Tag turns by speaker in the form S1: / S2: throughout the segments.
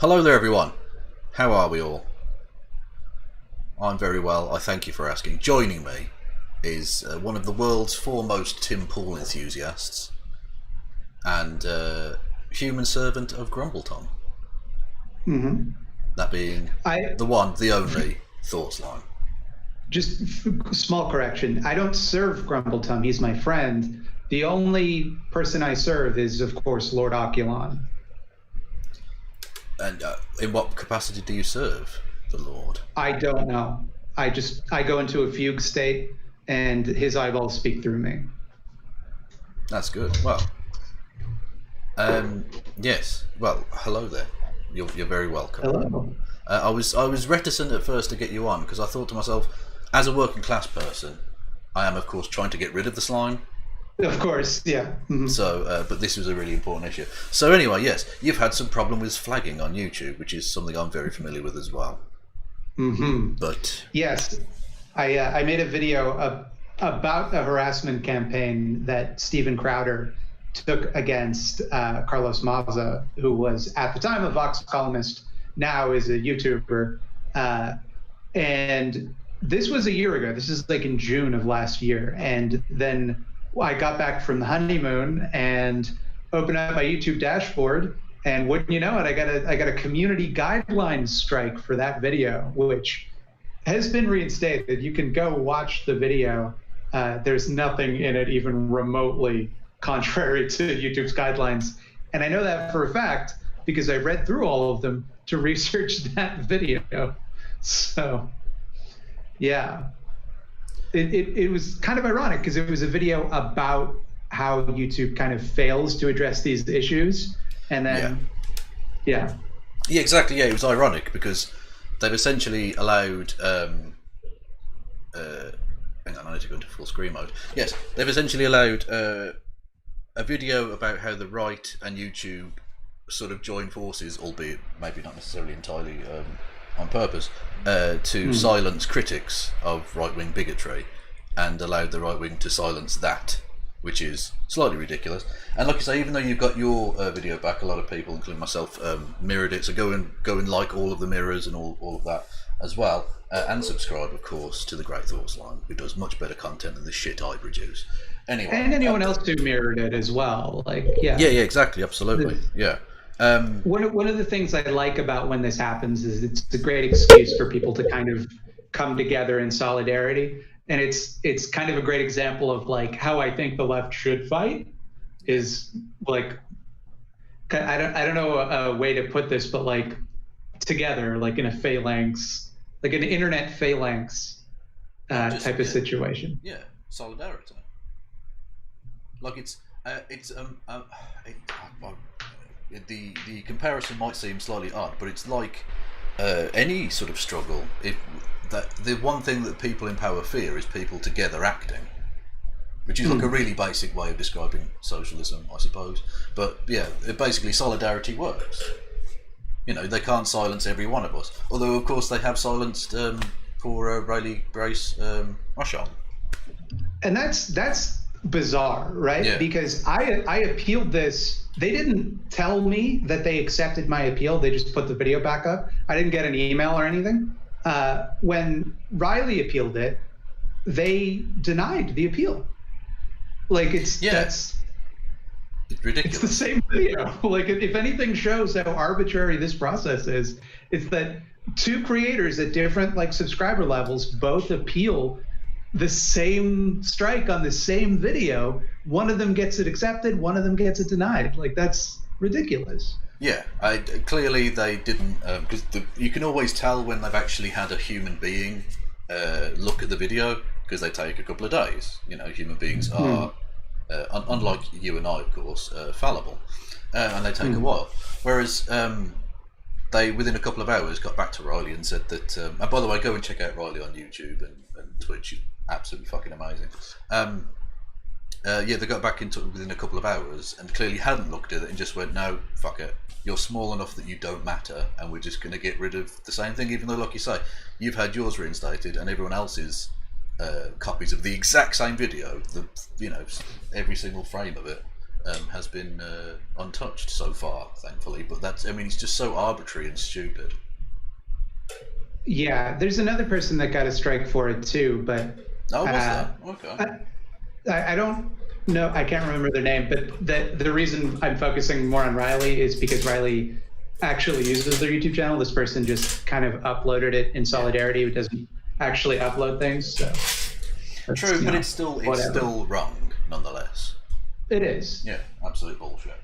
S1: Hello there everyone, how are we all? I'm very well, I thank you for asking. Joining me is one of the world's foremost Tim Pool enthusiasts and human servant of Grumbleton. That being the one, the only, Thoughts Line.
S2: Just small correction. I don't serve Grumbleton. He's my friend. The only person I serve is, of course, Lord Oculon.
S1: And in what capacity do you serve the Lord?
S2: I don't know. I go into a fugue state, and his eyeballs speak through me.
S1: That's good. Well, yes. Well, hello there. You're very welcome.
S2: Hello.
S1: I was reticent at first to get you on because I thought to myself, as a working class person, I am of course trying to get rid of the slime.
S2: Of course, yeah. Mm-hmm.
S1: So, but this was a really important issue. So anyway, yes, you've had some problem with flagging on YouTube, which is something I'm very familiar with as well.
S2: Mm-hmm.
S1: But
S2: yes, I made a video about a harassment campaign that Steven Crowder took against Carlos Maza, who was at the time a Vox columnist, now is a YouTuber. And this was a year ago. This is like in June of last year. And then I got back from the honeymoon and opened up my YouTube dashboard, and wouldn't you know it, I got a community guidelines strike for that video, which has been reinstated. You can go watch the video. There's nothing in it even remotely contrary to YouTube's guidelines. And I know that for a fact because I read through all of them to research that video. So, yeah. It was kind of ironic because it was a video about how YouTube kind of fails to address these issues. And then, yeah,
S1: exactly. Yeah, it was ironic because they've essentially allowed, hang on, I need to go into full screen mode. Yes, they've essentially allowed a video about how the right and YouTube sort of join forces, albeit maybe not necessarily entirely on purpose, to silence critics of right-wing bigotry, and allowed the right wing to silence that, which is slightly ridiculous. And like I say, even though you've got your video back, a lot of people, including myself, mirrored it. So go and like all of the mirrors and all of that as well, and subscribe, of course, to the Great Thoughts Line, who does much better content than the shit I produce. Anyway,
S2: and anyone else who mirrored it as well, like yeah,
S1: exactly, absolutely, yeah.
S2: One of the things I like about when this happens is it's a great excuse for people to kind of come together in solidarity, and it's kind of a great example of like how I think the left should fight. Is like I don't know a way to put this, but like together, like in a phalanx, like an internet phalanx type of situation.
S1: Yeah, solidarity. Like the comparison might seem slightly odd, but it's like any sort of struggle. The one thing that people in power fear is people together acting, which is like a really basic way of describing socialism, I suppose. But yeah, basically solidarity works. You know, they can't silence every one of us. Although, of course, they have silenced poor Riley Grace Marshall.
S2: And that's bizarre, right?
S1: Yeah.
S2: Because I appealed this. They didn't tell me that they accepted my appeal. They just put the video back up. I didn't get an email or anything. When Riley appealed it, they denied the appeal. Like that's
S1: ridiculous.
S2: It's the same video. Like if anything shows how arbitrary this process is, it's that two creators at different like subscriber levels both appeal the same strike on the same video. One of them gets it accepted, one of them gets it denied. Like that's ridiculous.
S1: Yeah, clearly they didn't, because you can always tell when they've actually had a human being look at the video, because they take a couple of days. You know, human beings are, unlike you and I, of course, fallible, and they take a while. Whereas they, within a couple of hours, got back to Riley and said that, and by the way, go and check out Riley on YouTube and Twitch. She's absolutely fucking amazing. They got back into it within a couple of hours and clearly hadn't looked at it and just went, no, fuck it. You're small enough that you don't matter, and we're just going to get rid of the same thing, even though, like you say, you've had yours reinstated and everyone else's copies of the exact same video, every single frame of it, has been untouched so far, thankfully. But that's, I mean, it's just so arbitrary and stupid.
S2: Yeah, there's another person that got a strike for it too, but
S1: Oh, what's that? Okay.
S2: I don't know. I can't remember their name, but the reason I'm focusing more on Riley is because Riley actually uses their YouTube channel. This person just kind of uploaded it in solidarity. It doesn't actually upload things. So
S1: true, but it's still wrong nonetheless.
S2: It is.
S1: Yeah, absolute bullshit.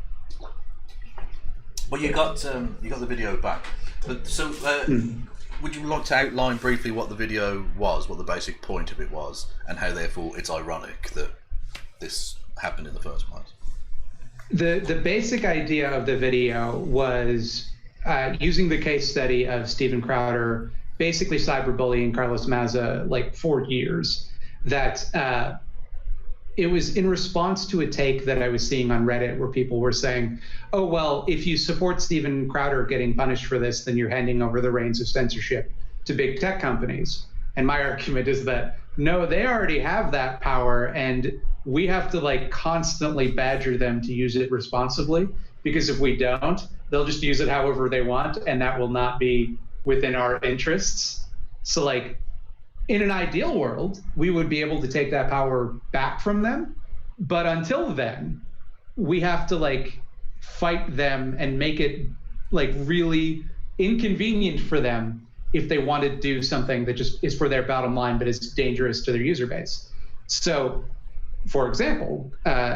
S1: But you got the video back. But so would you like to outline briefly what the video was, what the basic point of it was, and how therefore it's ironic that this happened in the first place?
S2: The basic idea of the video was using the case study of Steven Crowder basically cyberbullying Carlos Maza like for years. That it was in response to a take that I was seeing on Reddit where people were saying, oh, well, if you support Steven Crowder getting punished for this, then you're handing over the reins of censorship to big tech companies. And my argument is that, no, they already have that power, and we have to like constantly badger them to use it responsibly, because if we don't, they'll just use it however they want, and that will not be within our interests. So like, in an ideal world, we would be able to take that power back from them. But until then, we have to like fight them and make it like really inconvenient for them if they want to do something that just is for their bottom line, but is dangerous to their user base. So, for example,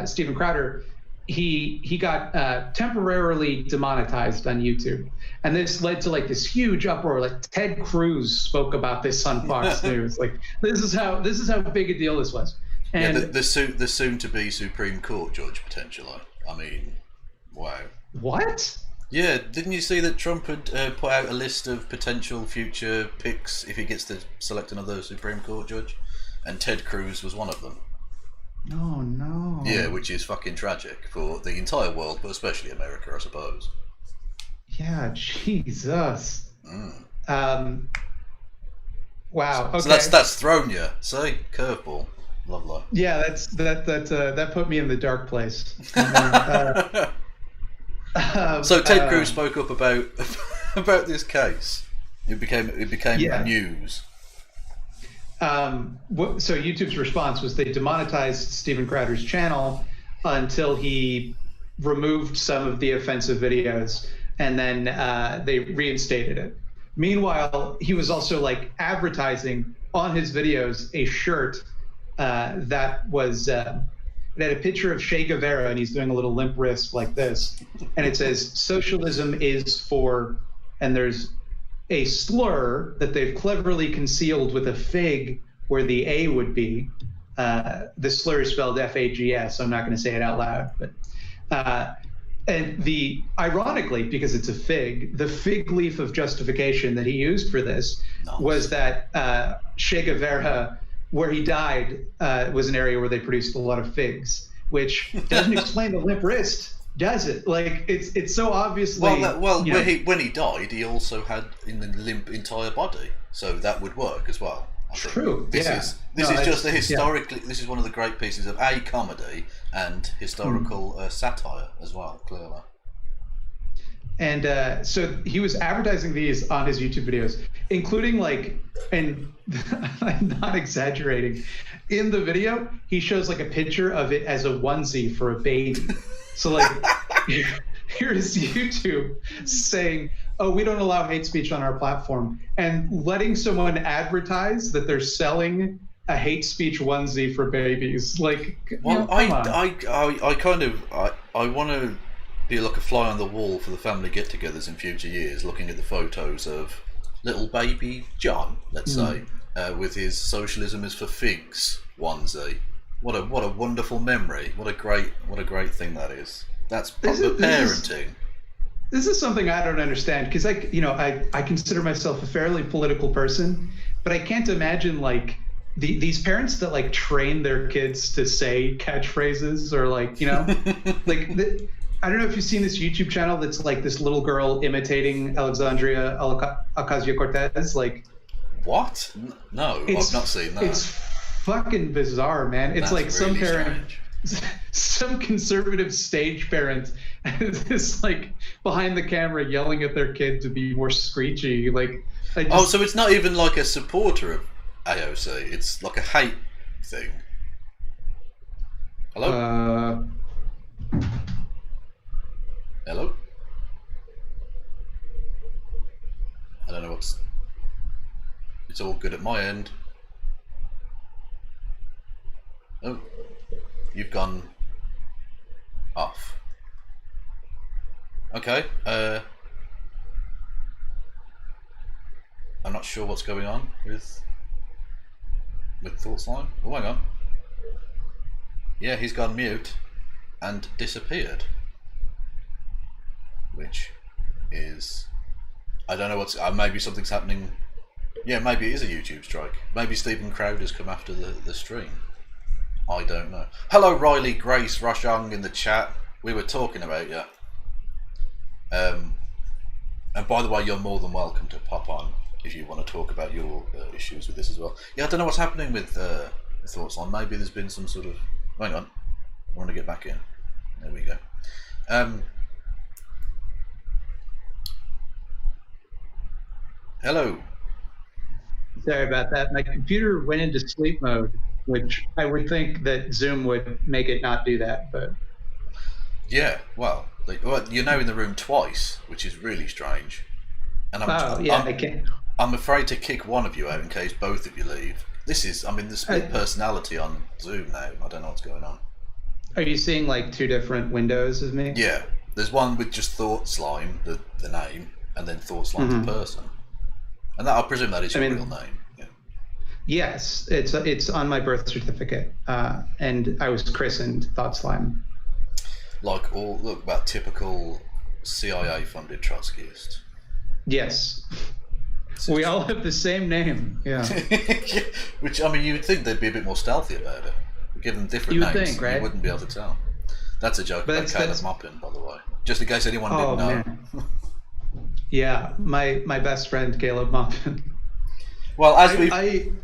S2: Steven Crowder, he got temporarily demonetized on YouTube. And this led to like this huge uproar. Like Ted Cruz spoke about this on Fox News. Like this is how big a deal this was. And
S1: yeah, the soon to be Supreme Court judge potentially. I mean, wow.
S2: What?
S1: Yeah, didn't you see that Trump had put out a list of potential future picks if he gets to select another Supreme Court judge, and Ted Cruz was one of them.
S2: No.
S1: Yeah, which is fucking tragic for the entire world, but especially America, I suppose.
S2: Yeah, Jesus. Wow. Okay.
S1: So that's thrown you. See, curveball. Lovely.
S2: Yeah, that put me in the dark place.
S1: So Ted Cruz spoke up about this case. It became news.
S2: So YouTube's response was they demonetized Steven Crowder's channel until he removed some of the offensive videos, and then they reinstated it. Meanwhile, he was also like advertising on his videos a shirt that was it had a picture of Che Guevara, and he's doing a little limp wrist like this, and it says "Socialism is for," and there's a slur that they've cleverly concealed with a fig where the A would be. The slur is spelled F-A-G-S, so I'm not going to say it out loud. But and ironically, because it's a fig, the fig leaf of justification that he used for this was that Che Guevara, where he died, was an area where they produced a lot of figs, which doesn't explain the limp wrist. Does it? Like it's so obviously.
S1: Well, when he died, he also had in the limp entire body, so that would work as well.
S2: True.
S1: This is just a historically. Yeah. This is one of the great pieces of comedy and historical satire as well. Clearly.
S2: And so he was advertising these on his YouTube videos, including like, and I'm not exaggerating, in the video he shows like a picture of it as a onesie for a baby. So like, here's YouTube saying, oh, we don't allow hate speech on our platform, and letting someone advertise that they're selling a hate speech onesie for babies. Like,
S1: well, I want to be like a fly on the wall for the family get-togethers in future years, looking at the photos of little baby John, let's say, with his "Socialism is for Figs" onesie. What a wonderful memory. What a great thing that is. That's proper parenting.
S2: This is something I don't understand, because I consider myself a fairly political person, but I can't imagine like these parents that like train their kids to say catchphrases or like like I don't know if you've seen this YouTube channel that's like this little girl imitating Alexandria Ocasio-Cortez. Like,
S1: what? No, I've not seen that.
S2: It's fucking bizarre, man. It's like some parent. some conservative stage parent is like behind the camera yelling at their kid to be more screechy. Like,
S1: so it's not even like a supporter of AOC. It's like a hate thing. Hello? Hello? I don't know what's... It's all good at my end. Oh, you've gone off. Okay, I'm not sure what's going on with Thoughtslime. Oh, hang on. Yeah, he's gone mute and disappeared. Which is... I don't know what's... maybe something's happening. Yeah, maybe it is a YouTube strike. Maybe Stephen Crowder's come after the stream. I don't know. Hello, Riley, Grace, Roshang in the chat. We were talking about you. And by the way, you're more than welcome to pop on if you want to talk about your issues with this as well. Yeah, I don't know what's happening with Thoughtslime. Maybe there's been some sort of... Hang on. I want to get back in. There we go. Hello.
S2: Sorry about that. My computer went into sleep mode, which I would think that Zoom would make it not do that, but...
S1: Yeah, well, you're now in the room twice, which is really strange. And I'm afraid to kick one of you out in case both of you leave. This is, I mean, the split personality on Zoom now. I don't know what's going on.
S2: Are you seeing like two different windows of me?
S1: Yeah, there's one with just Thoughtslime, the name, and then Thoughtslime the person. And that, I presume that is your real name. Yeah.
S2: Yes, it's on my birth certificate, and I was christened Thoughtslime.
S1: Like look about typical CIA-funded Trotskyist.
S2: Yes. We all have the same name. Yeah.
S1: Which, I mean, you would think they'd be a bit more stealthy about it. Give them different names. Think, right? You wouldn't be able to tell. That's a joke about Caleb Moppin, by the way. Just in case anyone didn't know. Man.
S2: Yeah, my best friend Caleb Moppin.
S1: Well,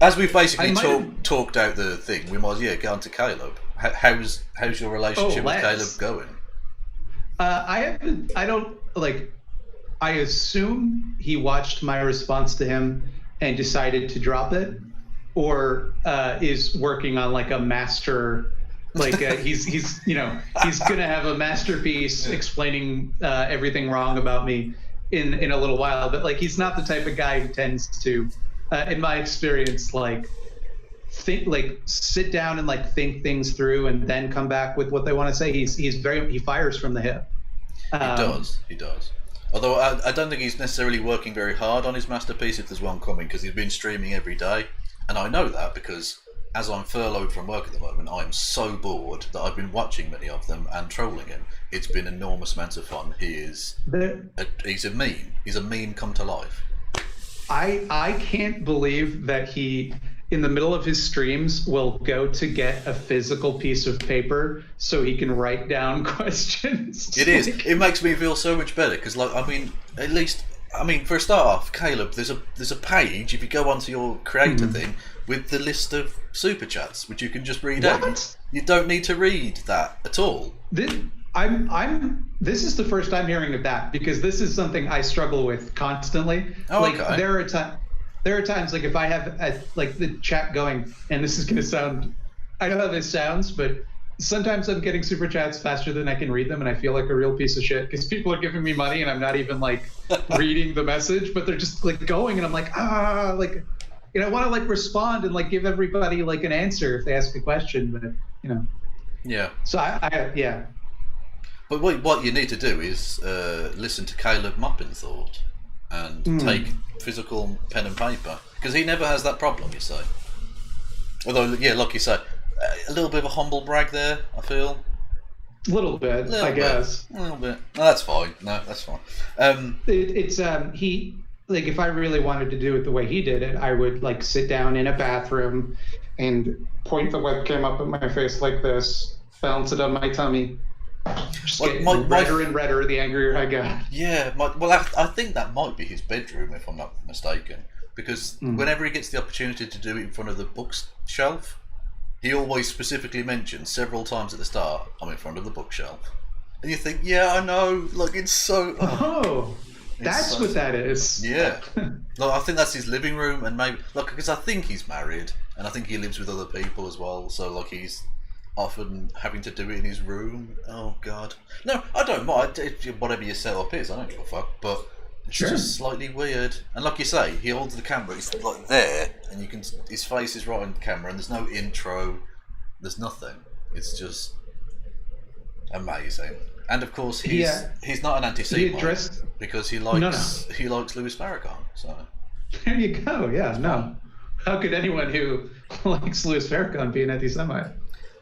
S1: as we've basically talked out the thing, we might get on to Caleb. How's your relationship with Caleb going?
S2: I assume he watched my response to him and decided to drop it, or is working on like a master, he's gonna have a masterpiece explaining everything wrong about me in a little while. But like, he's not the type of guy who tends to, in my experience, sit down and think things through and then come back with what they want to say. He fires from the hip.
S1: He does. Although I don't think he's necessarily working very hard on his masterpiece if there's one coming, because he's been streaming every day. And I know that because as I'm furloughed from work at the moment, I'm so bored that I've been watching many of them and trolling him. It's been enormous amounts of fun. He's a meme. He's a meme come to life.
S2: I can't believe that he, in the middle of his streams, will go to get a physical piece of paper so he can write down questions.
S1: It is. It makes me feel so much better because, at least, for a start off, Caleb, there's a page if you go onto your creator thing with the list of super chats, which you can just read out. You don't need to read that at all.
S2: This is the first I'm hearing of that, because this is something I struggle with constantly.
S1: Okay.
S2: There are times if I have the chat going, and this is going to sound, I know how this sounds, but sometimes I'm getting super chats faster than I can read them, and I feel like a real piece of shit because people are giving me money and I'm not even reading the message, but they're just going, and I'm I want to respond and give everybody an answer if they ask a question, but
S1: Yeah.
S2: So yeah.
S1: But what you need to do is listen to Caleb Moppin thought and take physical pen and paper, because he never has that problem, you say. Although, like you say, a little bit of a humble brag there, I feel.
S2: A little bit, I guess.
S1: A little bit. No, that's fine.
S2: If I really wanted to do it the way he did it, I would sit down in a bathroom and point the webcam up at my face like this, balance it on my tummy. Just getting redder and redder the angrier I got.
S1: Yeah, I think that might be his bedroom, if I'm not mistaken, because whenever he gets the opportunity to do it in front of the bookshelf, he always specifically mentions several times at the start, I'm in front of the bookshelf. And you think, yeah, I know, look, it's so...
S2: That's what that is.
S1: Yeah. Look, I think that's his living room, and maybe... Look, because I think he's married, and I think he lives with other people as well, so, like, he's often having to do it in his room. Oh, God. No, I don't mind. Whatever your setup is, I don't give a fuck, but... It's just slightly weird. And like you say, he holds the camera, he's like there, and you can his face is right on the camera, and there's no intro, there's nothing. It's just amazing. And of course he's not an anti-Semite because he likes Louis Farrakhan, so
S2: there you go, no. How could anyone who likes Louis Farrakhan be an anti-Semite?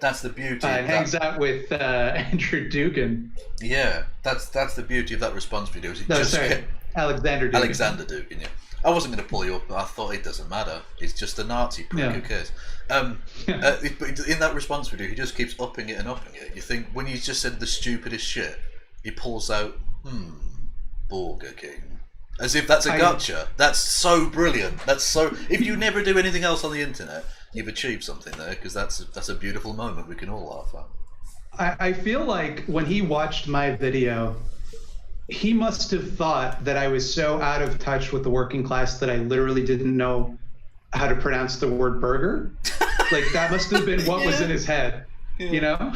S1: That's the beauty.
S2: Hangs out with Andrew Dugan.
S1: Yeah, that's the beauty of that response video.
S2: Alexander
S1: Dugan, yeah. I wasn't going to pull you up, but I thought it doesn't matter. It's just a Nazi prick, who cares? But in that response video, he just keeps upping it and upping it. You think, when he's just said the stupidest shit, he pulls out, Burger King. As if that's a gotcha. That's so brilliant. That's so... If you never do anything else on the internet, you've achieved something there, because that's a beautiful moment we can all laugh at.
S2: I feel like when he watched my video... He must have thought that I was so out of touch with the working class that I literally didn't know how to pronounce the word burger. Like, that must have been what was in his head, you know?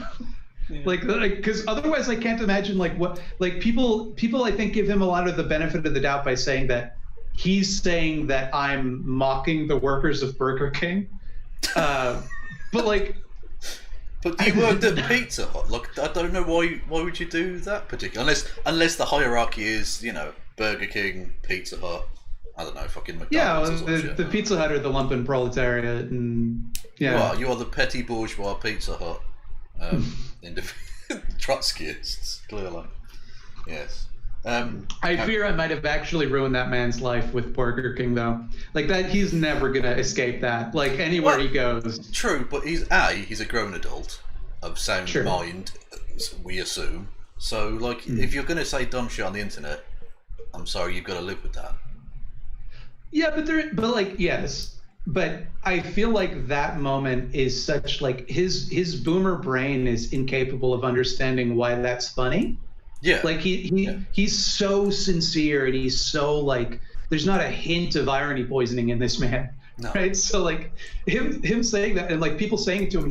S2: Like, because otherwise I can't imagine, people I think give him a lot of the benefit of the doubt by saying that he's saying that I'm mocking the workers of Burger King. But
S1: you worked at Pizza Hut. Look, I don't know why would you do that particularly, unless the hierarchy is, Burger King, Pizza Hut, I don't know, fucking McDonald's.
S2: Yeah, the Pizza Hut are the lumpen proletariat, and
S1: Well, you are the petty bourgeois Pizza Hut, Trotskyists, clearly. Yes.
S2: I fear I might have actually ruined that man's life with Burger King, though. Like, that, he's never gonna escape that. Like, anywhere he goes.
S1: True, but he's a grown adult of sound mind, we assume. So, if you're gonna say dumb shit on the internet, I'm sorry, you've got to live with that.
S2: Yeah, yes. But I feel like that moment is such, his boomer brain is incapable of understanding why that's funny.
S1: Yeah.
S2: Like, he's so sincere, and he's so, there's not a hint of irony poisoning in this man. No. Right? So, him saying that, and, people saying it to him,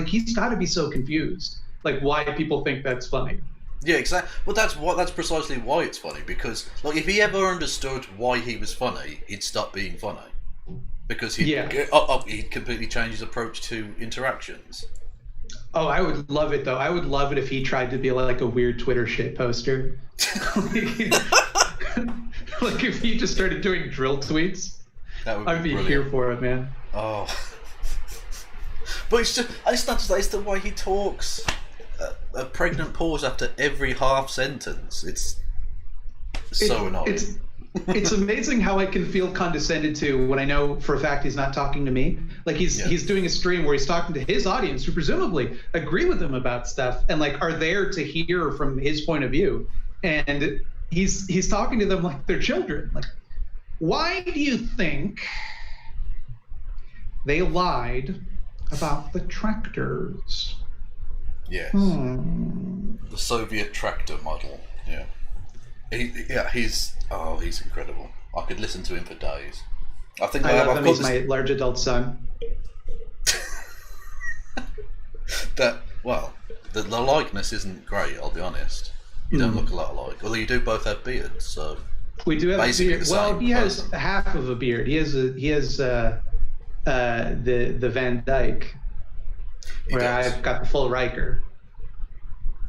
S2: he's got to be so confused, why people think that's funny.
S1: Yeah, exactly. Well, that's precisely why it's funny, because, if he ever understood why he was funny, he'd stop being funny. Because he'd completely change his approach to interactions.
S2: Oh, I would love it, though. I would love it if he tried to be a weird Twitter shit poster. If he just started doing drill tweets. I'd be here for it, man.
S1: Oh. But it's not just that, it's the way he talks. A pregnant pause after every half sentence. It's so annoying.
S2: It's amazing how I can feel condescended to when I know for a fact he's not talking to me. He's doing a stream where he's talking to his audience who presumably agree with him about stuff and are there to hear from his point of view. And he's talking to them like they're children. Why do you think they lied about the tractors?
S1: Yes. The Soviet tractor model. Yeah. He's incredible. I could listen to him for days. I love him.
S2: He's my large adult son.
S1: The likeness isn't great, I'll be honest. You don't look a lot alike. Although you do both have beards, so
S2: we do have a beard. Well, he has half of a beard. He has the Van Dyke, where I've got the full Riker.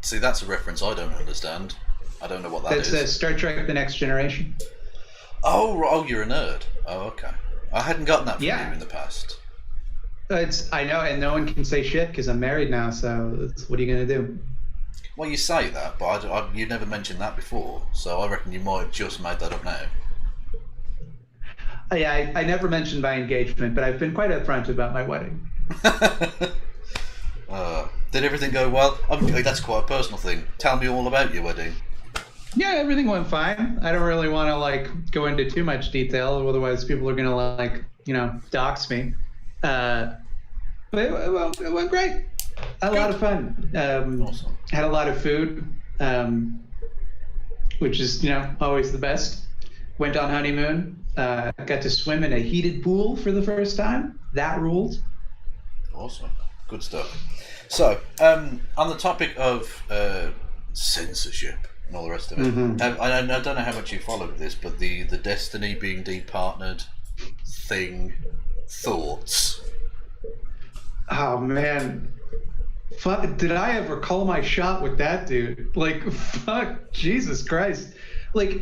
S1: See, that's a reference I don't understand. I don't know what that is.
S2: That's Star Trek: The Next Generation.
S1: Oh, you're a nerd. Oh, okay. I hadn't gotten that from you in the past.
S2: I know, and no one can say shit because I'm married now. So what are you gonna do?
S1: Well, you say that, but you never mentioned that before. So I reckon you might have just made that up now.
S2: Yeah, I never mentioned my engagement, but I've been quite upfront about my wedding.
S1: Did everything go well? That's quite a personal thing. Tell me all about your wedding.
S2: Yeah, everything went fine. I don't really want to go into too much detail, otherwise people are gonna dox me. But it went great. Had a lot of fun.
S1: Awesome.
S2: Had a lot of food, which is always the best. Went on honeymoon. Got to swim in a heated pool for the first time. That ruled.
S1: Awesome. Good stuff. So, on the topic of censorship and all the rest of it, I don't know how much you followed this, but the Destiny being departnered thing, thoughts?
S2: Oh man, fuck! Did I ever call my shot with that dude? Like, fuck, Jesus Christ! Like,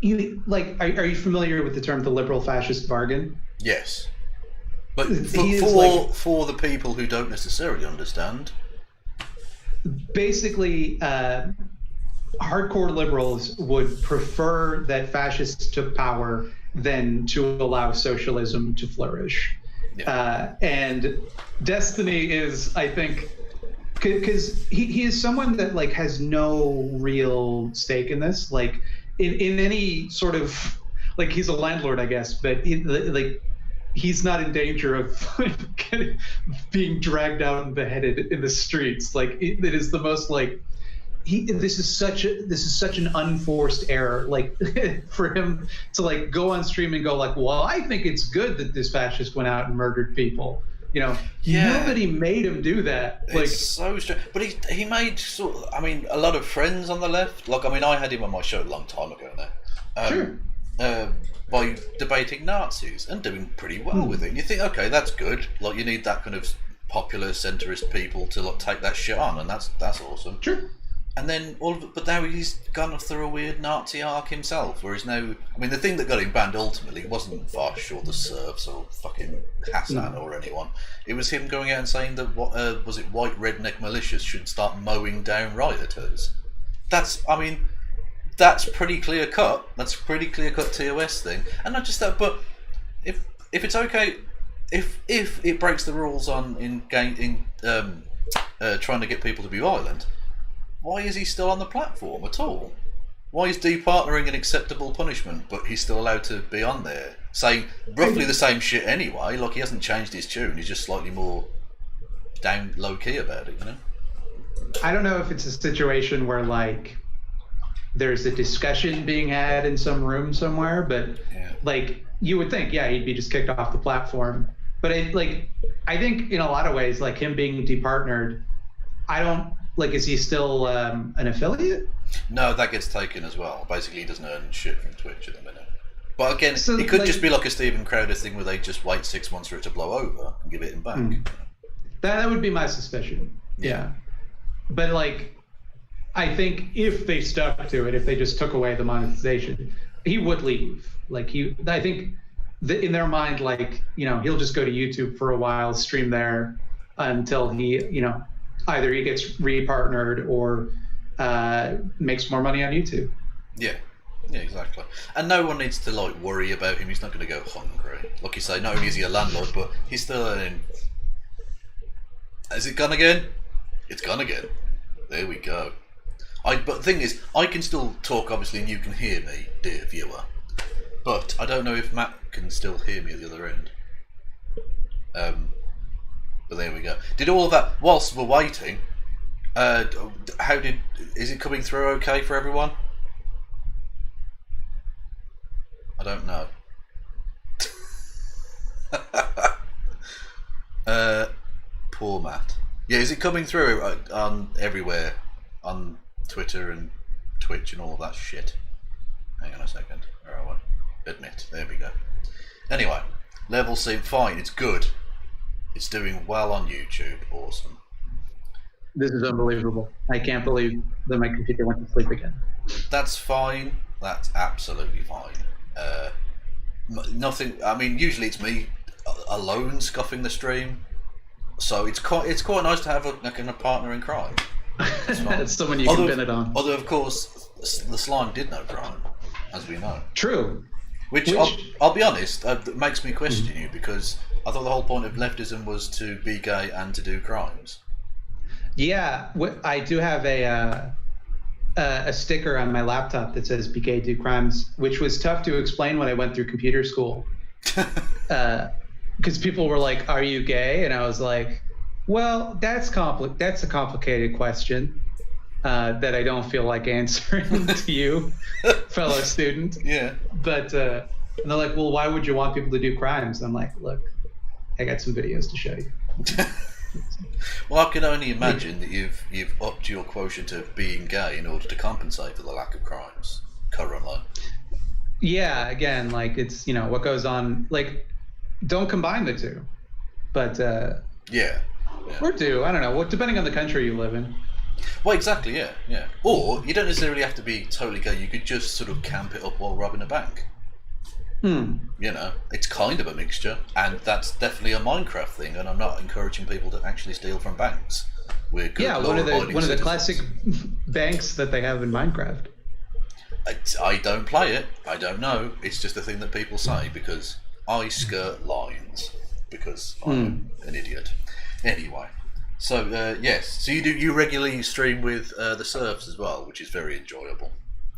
S2: are you familiar with the term the liberal fascist bargain?
S1: Yes, but for the people who don't necessarily understand,
S2: basically, hardcore liberals would prefer that fascists took power than to allow socialism to flourish. Yeah. And Destiny is, I think, because he is someone that like has no real stake in this, like in any sort of, like, he's a landlord, I guess, but he's not in danger of being dragged out and beheaded in the streets. Like it is the most like this is such an unforced error, like for him to like go on stream and go like, well, I think it's good that this fascist went out and murdered people. Nobody made him do that. Like,
S1: it's so strange. But he made a lot of friends on the left. Like, I had him on my show a long time ago now.
S2: Sure.
S1: By debating Nazis and doing pretty well with it. And you think, okay, that's good. Like, you need that kind of popular centrist people to like take that shit on, and that's awesome.
S2: Sure.
S1: And then but now he's gone through a weird Nazi arc himself, where he's now. The thing that got him banned ultimately wasn't Vosh or the Serfs or fucking Hassan or anyone. It was him going out and saying that white redneck militias should start mowing down rioters. That's pretty clear cut. That's a pretty clear cut TOS thing, and not just that. But if it's okay, if it breaks the rules on trying to get people to be violent. Why is he still on the platform at all? Why is departnering an acceptable punishment, but he's still allowed to be on there, saying roughly the same shit anyway? Like, he hasn't changed his tune. He's just slightly more down low key about it,
S2: I don't know if it's a situation where like there's a discussion being had in some room somewhere, but like you would think, he'd be just kicked off the platform. But I think in a lot of ways, like him being departnered, is he still an affiliate?
S1: No, that gets taken as well. Basically, he doesn't earn shit from Twitch at the minute. But again, it could just be like a Stephen Crowder thing where they just wait 6 months for it to blow over and give it him back.
S2: That would be my suspicion. Yeah. But I think if they stuck to it, if they just took away the monetization, he would leave. I think in their mind, he'll just go to YouTube for a while, stream there until he, either he gets repartnered or makes more money on YouTube. Yeah,
S1: exactly. And no one needs to worry about him. He's not going to go hungry. Like you say, not only is he a landlord, but he's still earning. Has it gone again? It's gone again. There we go. But the thing is, I can still talk, obviously, and you can hear me, dear viewer. But I don't know if Matt can still hear me at the other end. But there we go. Did all of that whilst we're waiting? Is it coming through okay for everyone? I don't know. Poor Matt. Yeah, is it coming through on everywhere, on Twitter and Twitch and all of that shit? Hang on a second. Where are we? Admit. There we go. Anyway, level seemed fine. It's good. It's doing well on YouTube. Awesome.
S2: This is unbelievable. I can't believe that my computer went to sleep again.
S1: That's fine. That's absolutely fine. Nothing. Usually it's me alone scuffing the stream, so it's quite nice to have a partner in crime.
S2: It's someone you can pin it on.
S1: Although, of course, the slime did no crime, as we know.
S2: True.
S1: Which I'll be honest, makes me question you, because I thought the whole point of leftism was to be gay and to do crimes.
S2: Yeah, I do have a sticker on my laptop that says "Be gay, do crimes," which was tough to explain when I went through computer school. because people were like, "Are you gay?" And I was like, "Well, that's a complicated question that I don't feel like answering to you, fellow student."
S1: Yeah.
S2: But and they're like, "Well, why would you want people to do crimes?" And I'm like, "Look, I got some videos to show you."
S1: Well, I can only imagine that you've upped your quotient of being gay in order to compensate for the lack of crimes currently.
S2: Yeah, again, like it's what goes on. Like, don't combine the two, but
S1: Yeah.
S2: or do, I don't know. Well, depending on the country you live in.
S1: Well, exactly. Yeah. Or you don't necessarily have to be totally gay. You could just sort of camp it up while robbing a bank. It's kind of a mixture, and that's definitely a Minecraft thing. And I'm not encouraging people to actually steal from banks. We're good,
S2: one of the classic banks that they have in Minecraft.
S1: I don't play it. I don't know. It's just a thing that people say because I skirt lines because I'm an idiot. Anyway, so yes, so you regularly stream with the Surfs as well, which is very enjoyable.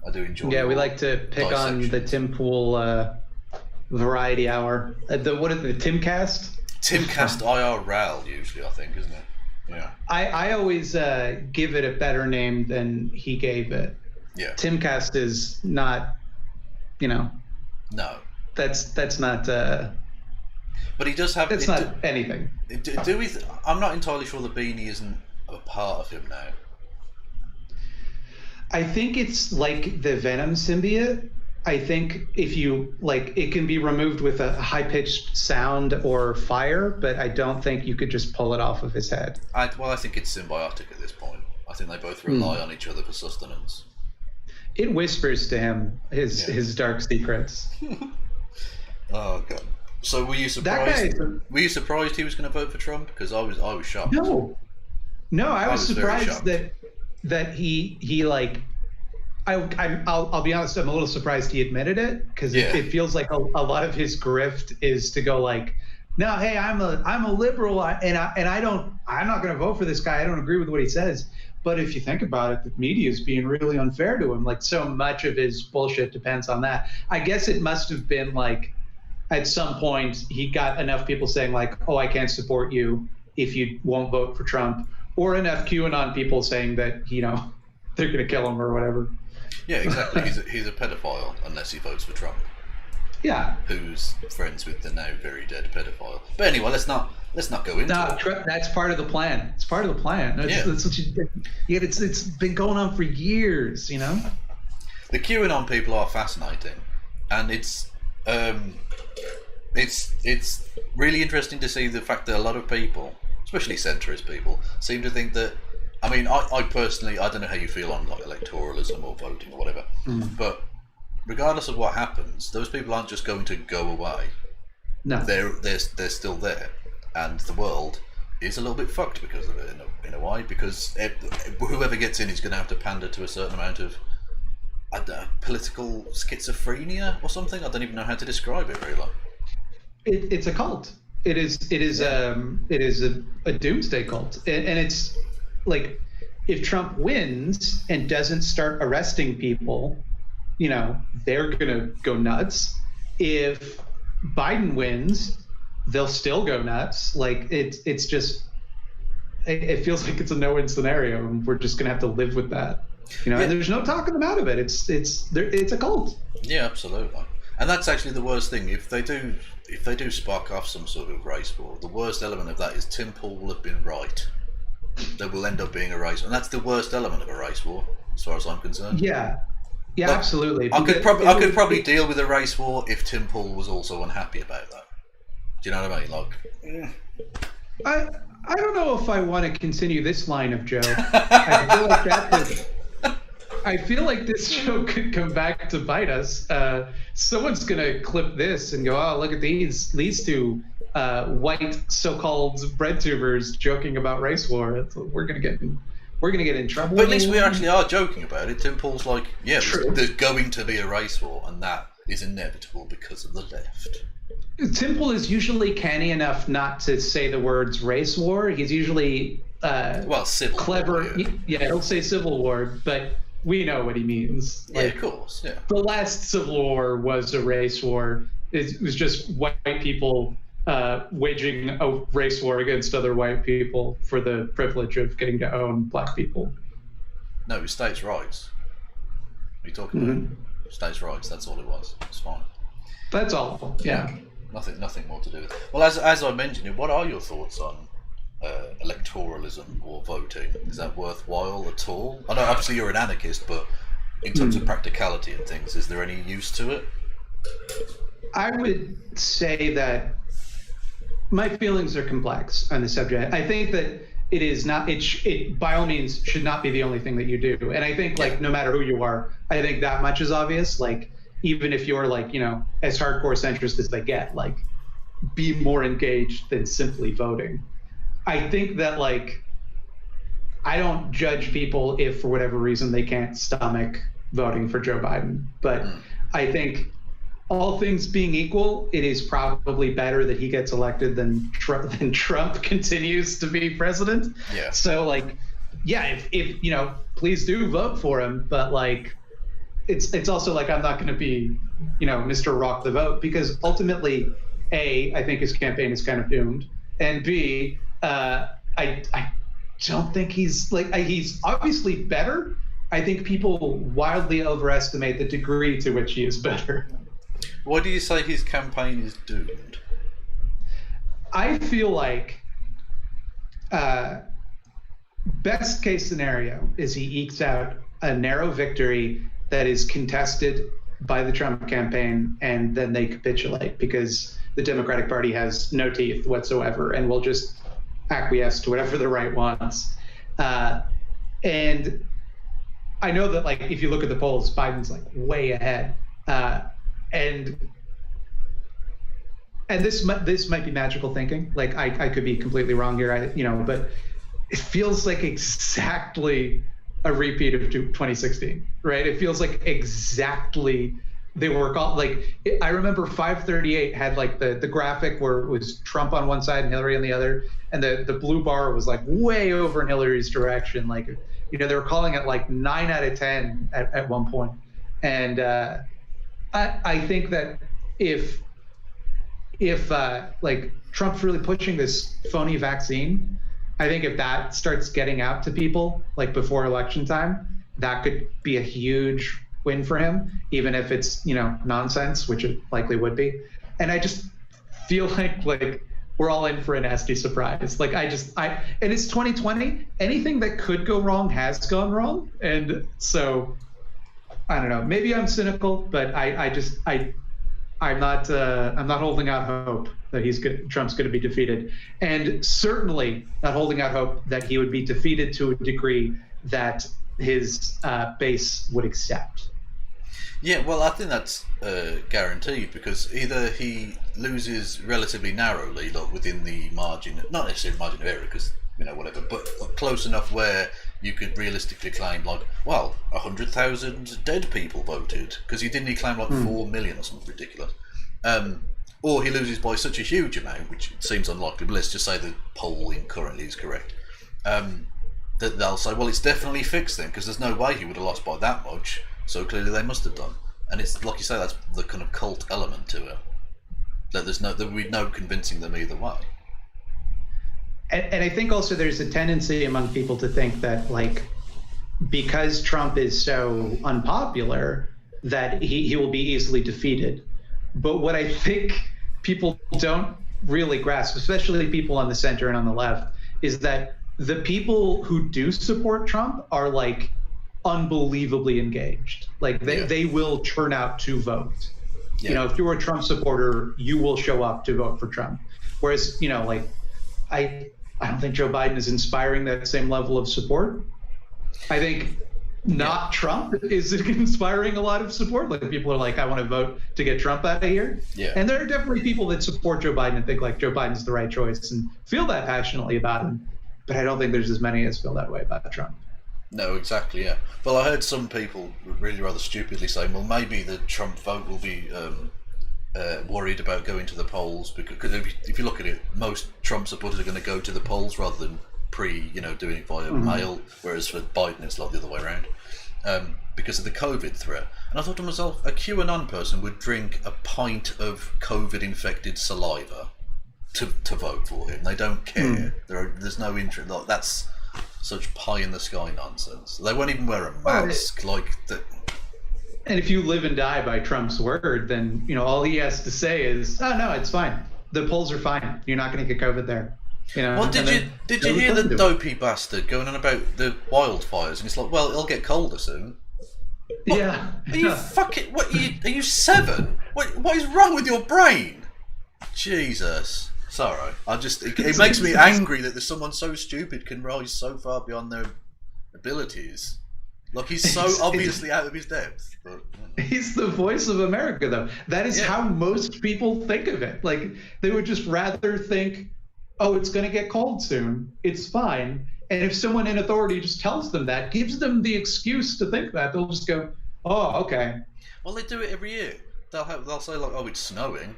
S1: I do enjoy.
S2: Yeah, we like to pick on the Tim Pool variety hour. What is the Timcast?
S1: Timcast IRL usually, I think, isn't it? Yeah.
S2: I always give it a better name than he gave it.
S1: Yeah.
S2: Timcast is not,
S1: No.
S2: That's not.
S1: But he does have.
S2: It's not anything.
S1: Do we? I'm not entirely sure the beanie isn't a part of him now.
S2: I think it's like the Venom symbiote. I think if you it can be removed with a high-pitched sound or fire, but I don't think you could just pull it off of his head.
S1: I think it's symbiotic at this point. I think they both rely on each other for sustenance.
S2: It whispers to him his dark secrets.
S1: Oh god! So were you surprised? Were you surprised he was going to vote for Trump? Because I was shocked.
S2: No, I was surprised that he like. I'll be honest. I'm a little surprised he admitted it because it feels like a lot of his grift is to go like, no, hey, I'm a liberal and I'm not going to vote for this guy. I don't agree with what he says. But if you think about it, the media is being really unfair to him. Like so much of his bullshit depends on that. I guess it must have been like at some point he got enough people saying like, oh, I can't support you if you won't vote for Trump, or enough QAnon people saying that they're going to kill him or whatever.
S1: Yeah, exactly. He's a pedophile unless he votes for Trump.
S2: Yeah.
S1: Who's friends with the now very dead pedophile. But anyway, let's not go into it.
S2: That's part of the plan. It's part of the plan. That's what you. Yet it's been going on for years. The
S1: QAnon people are fascinating, and it's really interesting to see the fact that a lot of people, especially centrist people, seem to think that. I mean, I personally, I don't know how you feel on like electoralism or voting or whatever, but regardless of what happens, those people aren't just going to go away.
S2: No,
S1: they're still there, and the world is a little bit fucked because of it in a way. Because whoever gets in is going to have to pander to a certain amount of political schizophrenia or something. I don't even know how to describe it really.
S2: It's a cult. It is a doomsday cult, and it's. Like, if Trump wins and doesn't start arresting people, they're gonna go nuts. If Biden wins, they'll still go nuts. Like it's just, it feels like it's a no-win scenario, and we're just gonna have to live with that. And there's no talking them out of it. It's a cult.
S1: Yeah, absolutely. And that's actually the worst thing. If they do spark off some sort of race war, the worst element of that is Tim Pool will have been right. There will end up being a race war, and that's the worst element of a race war, as far as I'm concerned.
S2: Yeah, absolutely.
S1: I could probably deal with a race war if Tim Pool was also unhappy about that. Do you know what I mean? Like,
S2: I don't know if I want to continue this line of joke. I feel like this joke could come back to bite us. Someone's gonna clip this and go, "Oh, look at these two." White so-called bread tubers joking about race war. We're gonna get in trouble.
S1: But at least we actually are joking about it. Tim Pool's like, there's going to be a race war, and that is inevitable because of the left.
S2: Tim Pool is usually canny enough not to say the words race war. He's usually
S1: civil
S2: clever.
S1: War,
S2: He'll say civil war, but we know what he means.
S1: Yeah, of course. Yeah.
S2: The last civil war was a race war. It was just white people waging a race war against other white people for the privilege of getting to own black people.
S1: No, it was states' rights. What are you talking about? States' rights, that's all it was. It's fine.
S2: That's all, yeah.
S1: Nothing more to do with it. Well, as I mentioned, what are your thoughts on electoralism or voting? Is that worthwhile at all? I know obviously you're an anarchist, but in terms of practicality and things, is there any use to it?
S2: I would say that my feelings are complex on the subject. I think that it is not, it by all means should not be the only thing that you do. And I think like no matter who you are, I think that much is obvious. Like even if you're like, you know, as hardcore centrist as they get, like be more engaged than simply voting. I think that like, I don't judge people if for whatever reason they can't stomach voting for Joe Biden. But I think all things being equal, it is probably better that he gets elected than Trump continues to be president.
S1: Yeah.
S2: So like, yeah, if you know, please do vote for him. But like, it's also like I'm not going to be, you know, Mr. Rock the vote, because ultimately, A, I think his campaign is kind of doomed, and B, I don't think he's like, he's obviously better. I think people wildly overestimate the degree to which he is better.
S1: Why do you say his campaign is doomed?
S2: I feel like best case scenario is he ekes out a narrow victory that is contested by the Trump campaign, and then they capitulate because the Democratic Party has no teeth whatsoever and will just acquiesce to whatever the right wants. And I know that like if you look at the polls, Biden's like way ahead. And this might be magical thinking. Like I could be completely wrong here, but it feels like exactly a repeat of 2016, right? It feels like exactly they work all like I remember 538 had like the graphic where it was Trump on one side and Hillary on the other, and the blue bar was like way over in Hillary's direction. Like, you know, they were calling it like 9 out of 10 at one point. And I think that if like Trump's really pushing this phony vaccine, I think if that starts getting out to people like before election time, that could be a huge win for him, even if it's, you know, nonsense, which it likely would be. And I just feel like we're all in for a nasty surprise. Like and it's 2020. Anything that could go wrong has gone wrong. And so I don't know, maybe I'm cynical, but I'm not holding out hope that Trump's going to be defeated, and certainly not holding out hope that he would be defeated to a degree that his base would accept.
S1: Yeah, well, I think that's guaranteed, because either he loses relatively narrowly, like within the margin, not necessarily margin of error, because, you know, whatever, but close enough where you could realistically claim, like, well, 100,000 dead people voted, because he claim like 4 million or something ridiculous. Or he loses by such a huge amount, which seems unlikely, but let's just say the polling currently is correct, that they'll say, well, it's definitely fixed then, because there's no way he would have lost by that much, so clearly they must have done. And it's, like you say, that's the kind of cult element to it, that there'll be no convincing them either way.
S2: And I think also there's a tendency among people to think that, like, because Trump is so unpopular, that he will be easily defeated. But what I think people don't really grasp, especially people on the center and on the left, is that the people who do support Trump are like unbelievably engaged. Like they will turn out to vote. Yeah. You know, if you're a Trump supporter, you will show up to vote for Trump. Whereas, you know, like I don't think Joe Biden is inspiring that same level of support. I think not Trump is inspiring a lot of support. Like people are like, I want to vote to get Trump out of here. Yeah. And there are definitely people that support Joe Biden and think like Joe Biden's the right choice and feel that passionately about him. But I don't think there's as many as feel that way about Trump.
S1: No, exactly, yeah. Well, I heard some people really rather stupidly saying, well, maybe the Trump vote will be worried about going to the polls, because if you look at it, most Trump supporters are going to go to the polls rather than doing it via mail, whereas for Biden it's like the other way around, because of the COVID threat. And I thought to myself, a QAnon person would drink a pint of COVID-infected saliva to vote for him. They don't care. There's no interest. Like, that's such pie in the sky nonsense. They won't even wear a mask.
S2: And if you live and die by Trump's word, then all he has to say is, "Oh no, it's fine. The polls are fine. You're not going to get COVID there."
S1: Well, did you hear the dopey bastard going on about the wildfires? And it's like, well, it'll get colder soon. What?
S2: Yeah.
S1: Are you fucking? What? Are you 7? What is wrong with your brain? Jesus. Sorry. It makes me angry that there's someone so stupid can rise so far beyond their abilities. Like, he's so obviously out of his depth. But,
S2: He's the voice of America, though. That is how most people think of it. Like, they would just rather think, oh, it's going to get cold soon. It's fine. And if someone in authority just tells them that, gives them the excuse to think that, they'll just go, oh, okay.
S1: Well, they do it every year. They'll say, like, oh, it's snowing,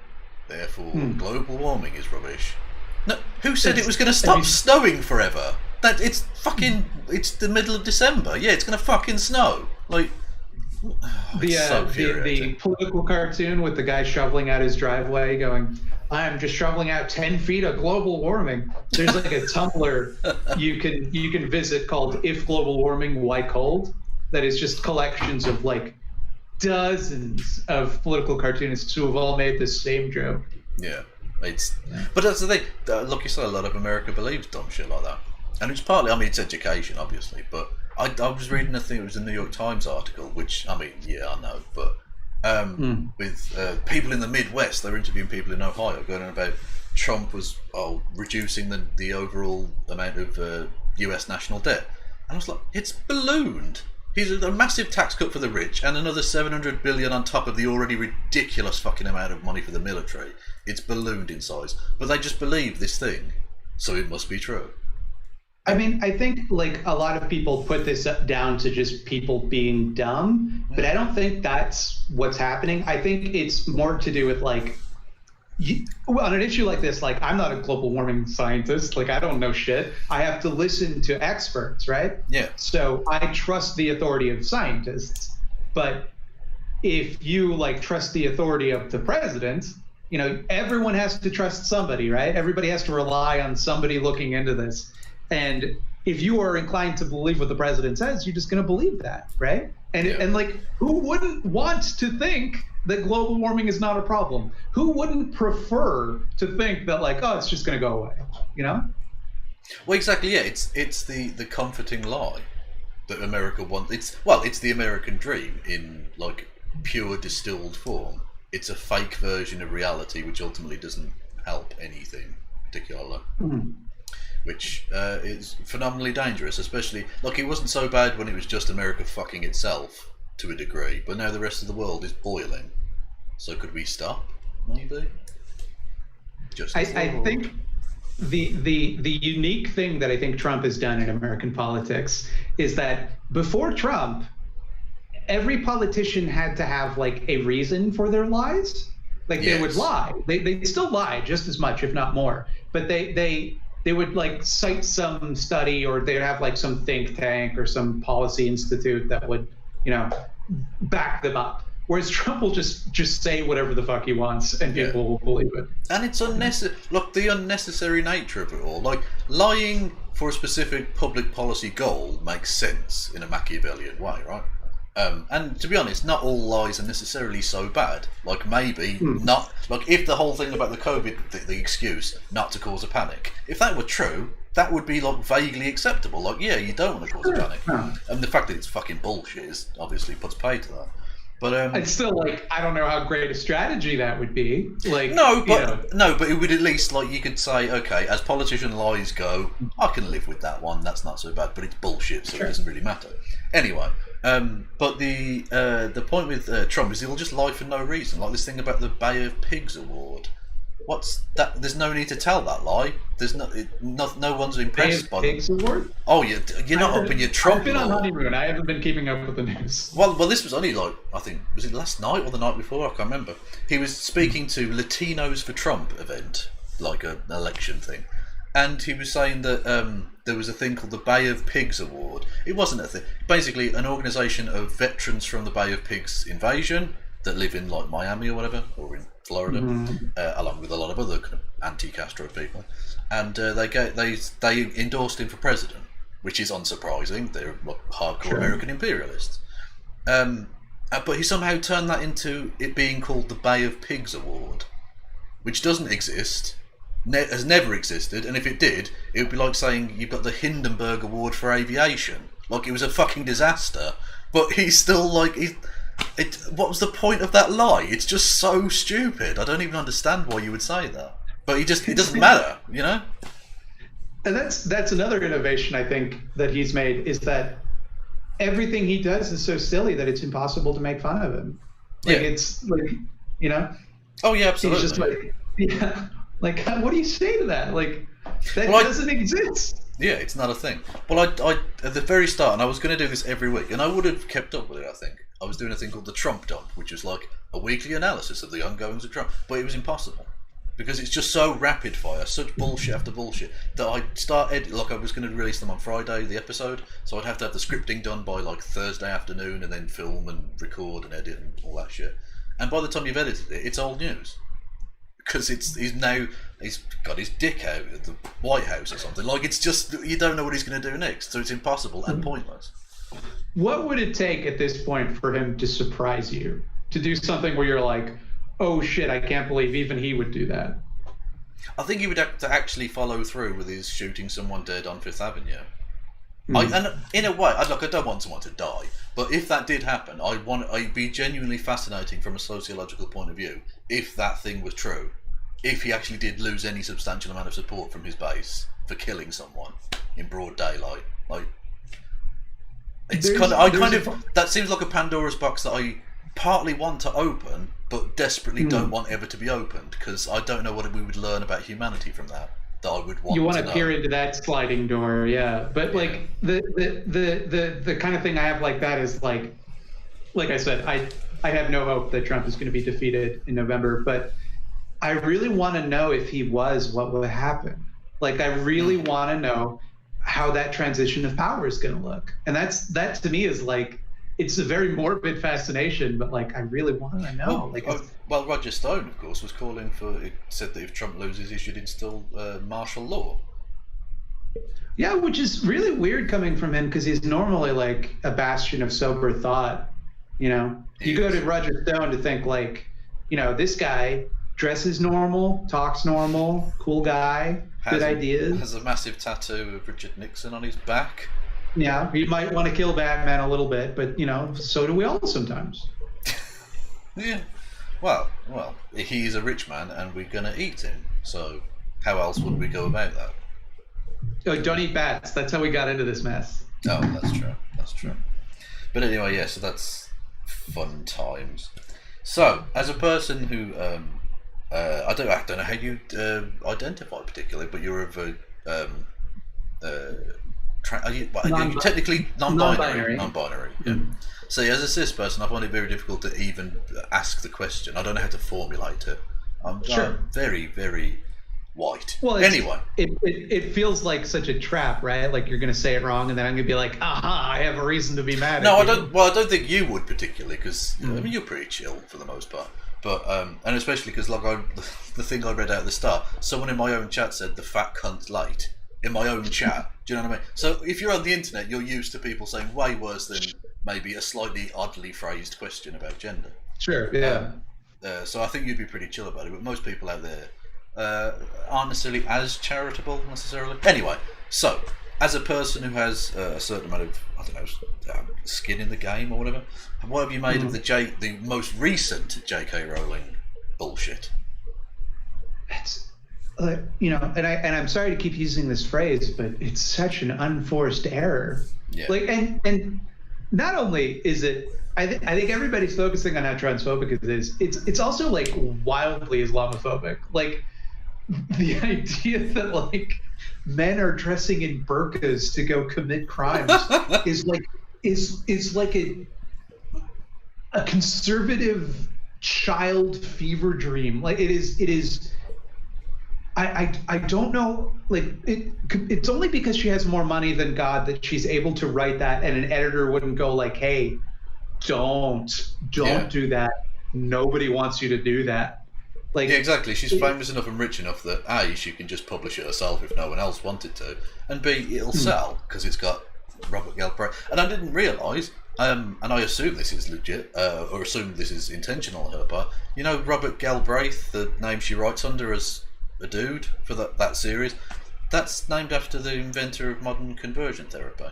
S1: therefore global warming is rubbish. No, who said it was going to stop snowing forever? It's the middle of December. Yeah, it's going to fucking snow. Like,
S2: the political cartoon with the guy shoveling out his driveway going, I'm just shoveling out 10 feet of global warming. There's like a Tumblr you can visit called If Global Warming, Why Cold? That is just collections of like dozens of political cartoonists who have all made the same joke.
S1: Yeah. But that's the thing. Like you said, a lot of America believes dumb shit like that. And it's partly, it's education, obviously, but I was reading a thing, it was a New York Times article, which, I know, but with people in the Midwest, they were interviewing people in Ohio, going on about Trump was reducing the overall amount of US national debt. And I was like, it's ballooned. He's a massive tax cut for the rich and another $700 billion on top of the already ridiculous fucking amount of money for the military. It's ballooned in size. But they just believe this thing, so it must be true.
S2: I think like a lot of people put this down to just people being dumb, but I don't think that's what's happening. I think it's more to do with like, on an issue like this, like I'm not a global warming scientist, like I don't know shit. I have to listen to experts, right?
S1: Yeah.
S2: So I trust the authority of scientists, but if you like trust the authority of the president, everyone has to trust somebody, right? Everybody has to rely on somebody looking into this. And if you are inclined to believe what the president says, you're just going to believe that, right? And like, who wouldn't want to think that global warming is not a problem? Who wouldn't prefer to think that like, oh, it's just going to go away,
S1: Well, exactly, yeah. It's the comforting lie that America wants. It's the American dream in like pure distilled form. It's a fake version of reality, which ultimately doesn't help anything particularly. Which is phenomenally dangerous, especially, look, it wasn't so bad when it was just America fucking itself to a degree, but now the rest of the world is boiling. So could we stop, maybe?
S2: I think the unique thing that I think Trump has done in American politics is that before Trump, every politician had to have like a reason for their lies. Like they would lie. They still lie just as much, if not more, but they would like cite some study, or they'd have like some think tank or some policy institute that would, back them up. Whereas Trump will just say whatever the fuck he wants and people will believe it.
S1: And it's unnecessary. Look, the unnecessary nature of it all. Like, lying for a specific public policy goal makes sense in a Machiavellian way, right? And to be honest, not all lies are necessarily so bad. Like, maybe not. Like, if the whole thing about the COVID, the excuse not to cause a panic, if that were true, that would be like vaguely acceptable. Like, yeah, you don't want to cause a panic, and the fact that it's fucking bullshit is obviously puts pay to that. But
S2: it's still like, I don't know how great a strategy that would be. Like,
S1: but it would at least, like, you could say, okay, as politician lies go, I can live with that one. That's not so bad, but it's bullshit, so it doesn't really matter. Anyway. But the point with Trump is he'll just lie for no reason. Like this thing about the Bay of Pigs award. What's that? There's no need to tell that lie. There's no one's impressed by
S2: Pigs award.
S1: Oh, you're not up in your Trump.
S2: I've been on honeymoon. I haven't been keeping up with the news.
S1: Well, this was only like, I think, was it last night or the night before? I can't remember. He was speaking to Latinos for Trump event, like an election thing. And he was saying that there was a thing called the Bay of Pigs Award. It wasn't a thing. Basically, an organisation of veterans from the Bay of Pigs invasion
S3: that live in like Miami or whatever, or in Florida, along with a lot of other kind of anti-Castro people, and they endorsed him for president, which is unsurprising. They're like hardcore American imperialists. But he somehow turned that into it being called the Bay of Pigs Award, which doesn't exist, has never existed, and if it did, it would be like saying you've got the Hindenburg Award for aviation. Like, it was a fucking disaster, but he's still like... what was the point of that lie? It's just so stupid. I don't even understand why you would say that. But it doesn't matter, you know?
S2: And that's another innovation, I think, that he's made, is that everything he does is so silly that it's impossible to make fun of him. Like, it's like, you know?
S3: Oh, yeah, absolutely.
S2: He's just like, yeah, like, what do you say to that? Like, that doesn't exist.
S3: Yeah, it's not a thing. Well, I at the very start, and I was going to do this every week, and I would have kept up with it, I think. I was doing a thing called the Trump Dump, which was like a weekly analysis of the ongoings of Trump, but it was impossible. Because it's just so rapid fire, such bullshit after bullshit, that I'd start like I was going to release them on Friday, the episode, so I'd have to have the scripting done by like Thursday afternoon, and then film and record and edit and all that shit. And by the time you've edited it, it's old news. Because he's got his dick out at the White House or something. Like, it's just, you don't know what he's going to do next, so it's impossible and pointless.
S2: What would it take at this point for him to surprise you? To do something where you're like, oh shit, I can't believe even he would do that.
S3: I think he would have to actually follow through with his shooting someone dead on Fifth Avenue. And in a way, I don't want someone to die, but if that did happen, it'd be genuinely fascinating from a sociological point of view if that thing was true. If he actually did lose any substantial amount of support from his base for killing someone in broad daylight, like, it's that seems like a Pandora's box that I partly want to open, but desperately don't want ever to be opened, because I don't know what we would learn about humanity from that I would want.
S2: You want
S3: to
S2: peer into that sliding door, yeah. But like the kind of thing I have like that is like I said, I have no hope that Trump is going to be defeated in November, but I really want to know if he was, what would happen. Like, I really want to know how that transition of power is going to look. And that to me is like, it's a very morbid fascination, but like, I really want to know.
S3: Well, Roger Stone, of course, was calling for, it said that if Trump loses, he should instill martial law.
S2: Yeah, which is really weird coming from him, because he's normally like a bastion of sober thought. You know, you go to Roger Stone to think like, you know, this guy dresses normal, talks normal, cool guy, good ideas.
S3: Has a massive tattoo of Richard Nixon on his back.
S2: Yeah, he might want to kill Batman a little bit, but, you know, so do we all sometimes.
S3: Yeah. Well, he's a rich man and we're going to eat him. So how else would we go about that?
S2: Oh, don't eat bats. That's how we got into this mess.
S3: Oh, that's true. But anyway, yeah, so that's fun times. So, as a person who, I don't know how you identify particularly, but you're of a, are you technically non-binary? Non-binary, yeah. So, as a cis person, I find it very difficult to even ask the question. I don't know how to formulate it. I'm very, very white. Well, anyway,
S2: it feels like such a trap, right? Like, you're going to say it wrong, and then I'm going to be like, aha, I have a reason to be mad.
S3: No, I don't. Well, I don't think you would particularly, because I mean, you're pretty chill for the most part. But and especially because, like, the thing I read out at the start, someone in my own chat said the fat cunt late in my own chat. Do you know what I mean? So if you're on the internet, you're used to people saying way worse than maybe a slightly oddly phrased question about gender.
S2: Sure. Yeah.
S3: So I think you'd be pretty chill about it. But most people out there aren't necessarily as charitable necessarily. Anyway, so as a person who has a certain amount of, I don't know, skin in the game or whatever, what have you made of the most recent J.K. Rowling bullshit?
S2: It's you know, and I'm sorry to keep using this phrase, but it's such an unforced error.
S3: Yeah.
S2: Like, and not only is it, I think everybody's focusing on how transphobic it is. It's also like wildly Islamophobic. Like, the idea that like men are dressing in burqas to go commit crimes is like a conservative child fever dream. Like, it is. I don't know, like, it's only because she has more money than God that she's able to write that, and an editor wouldn't go like, hey, don't do that. nobody wants you to do that. Like,
S3: yeah, exactly. She's famous enough and rich enough that A, she can just publish it herself if no one else wanted to, and B, it'll sell because it's got Robert Galbraith. And I didn't realise, and I assume this is legit, or assume this is intentional on her part. You know, Robert Galbraith, the name she writes under as a dude for that series, that's named after the inventor of modern conversion therapy.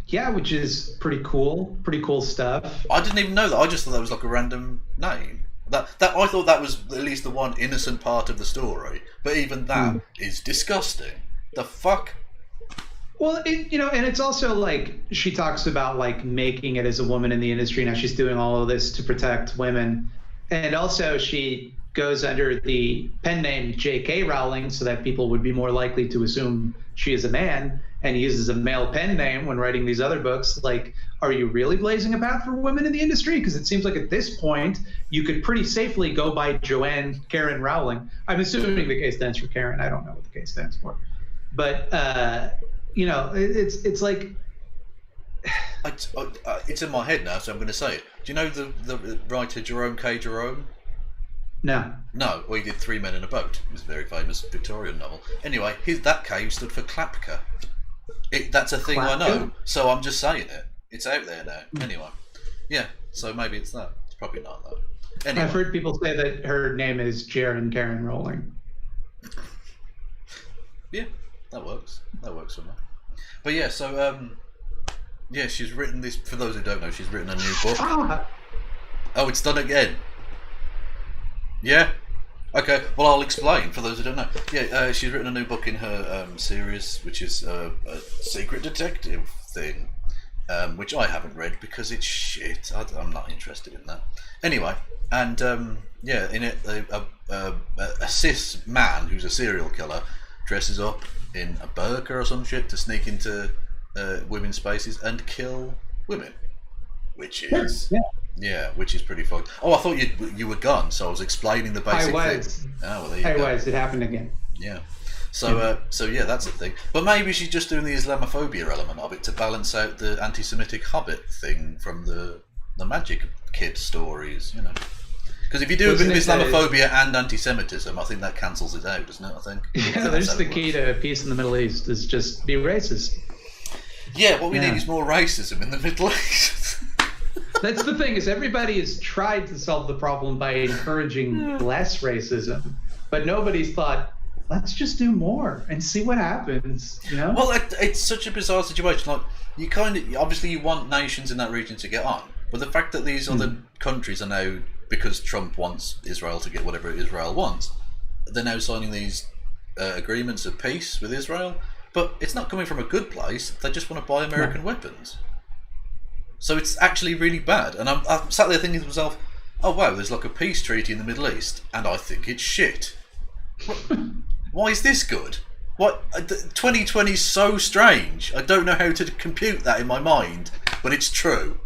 S2: Yeah, which is pretty cool stuff.
S3: I didn't even know that. I just thought that was like a random name. That I thought that was at least the one innocent part of the story, but even that is disgusting. The fuck?
S2: Well, and it's also like she talks about like making it as a woman in the industry. Now she's doing all of this to protect women, and also she goes under the pen name J.K. Rowling so that people would be more likely to assume she is a man, and uses a male pen name when writing these other books. Like, are you really blazing a path for women in the industry? Because it seems like at this point you could pretty safely go by Joanne Karen Rowling. I'm assuming the K stands for Karen. I don't know what the K stands for, but it's like
S3: it's in my head now, so I'm going to say it. Do you know the writer Jerome K. Jerome?
S2: No.
S3: No, well, he did Three Men in a Boat. It was a very famous Victorian novel. Anyway, that K stood for Klapka. That's a thing Klapka? I know, so I'm just saying it. It's out there now. Anyway, yeah, so maybe it's that. It's probably not that. Anyway.
S2: I've heard people say that her name is Jaren Karen Rowling.
S3: Yeah, that works. That works for me. But yeah, so yeah, she's written this. For those who don't know, she's written a new book. Oh, it's done again. Yeah. Okay. Well, I'll explain for those who don't know. Yeah, she's written a new book in her series, which is a secret detective thing, which I haven't read because it's shit. I'm not interested in that. Anyway, and yeah, in it, a cis man who's a serial killer dresses up in a burqa or some shit to sneak into women's spaces and kill women, which is which is pretty fucked. Oh, I thought you were gone, so I was explaining the basic thing. Oh, well, there you go.
S2: It happened again.
S3: Yeah. So yeah, that's a thing. But maybe she's just doing the Islamophobia element of it to balance out the anti-Semitic Hobbit thing from the Magic Kid stories, you know. Because if you do a bit of Islamophobia and anti-Semitism, I think that cancels it out, doesn't it? I think.
S2: Yeah, there's the key to peace in the Middle East is just be racist.
S3: Yeah, what we need is more racism in the Middle East.
S2: That's the thing, is everybody has tried to solve the problem by encouraging less racism, but nobody's thought, let's just do more and see what happens. You know?
S3: Well, it's such a bizarre situation. Like, you obviously you want nations in that region to get on, but the fact that these other countries are now, because Trump wants Israel to get whatever Israel wants, they're now signing these agreements of peace with Israel, but it's not coming from a good place. They just want to buy American weapons. So it's actually really bad. And I'm sat there thinking to myself, oh wow, there's like a peace treaty in the Middle East, and I think it's shit. Why is this good? What 2020 is so strange. I don't know how to compute that in my mind, but it's true.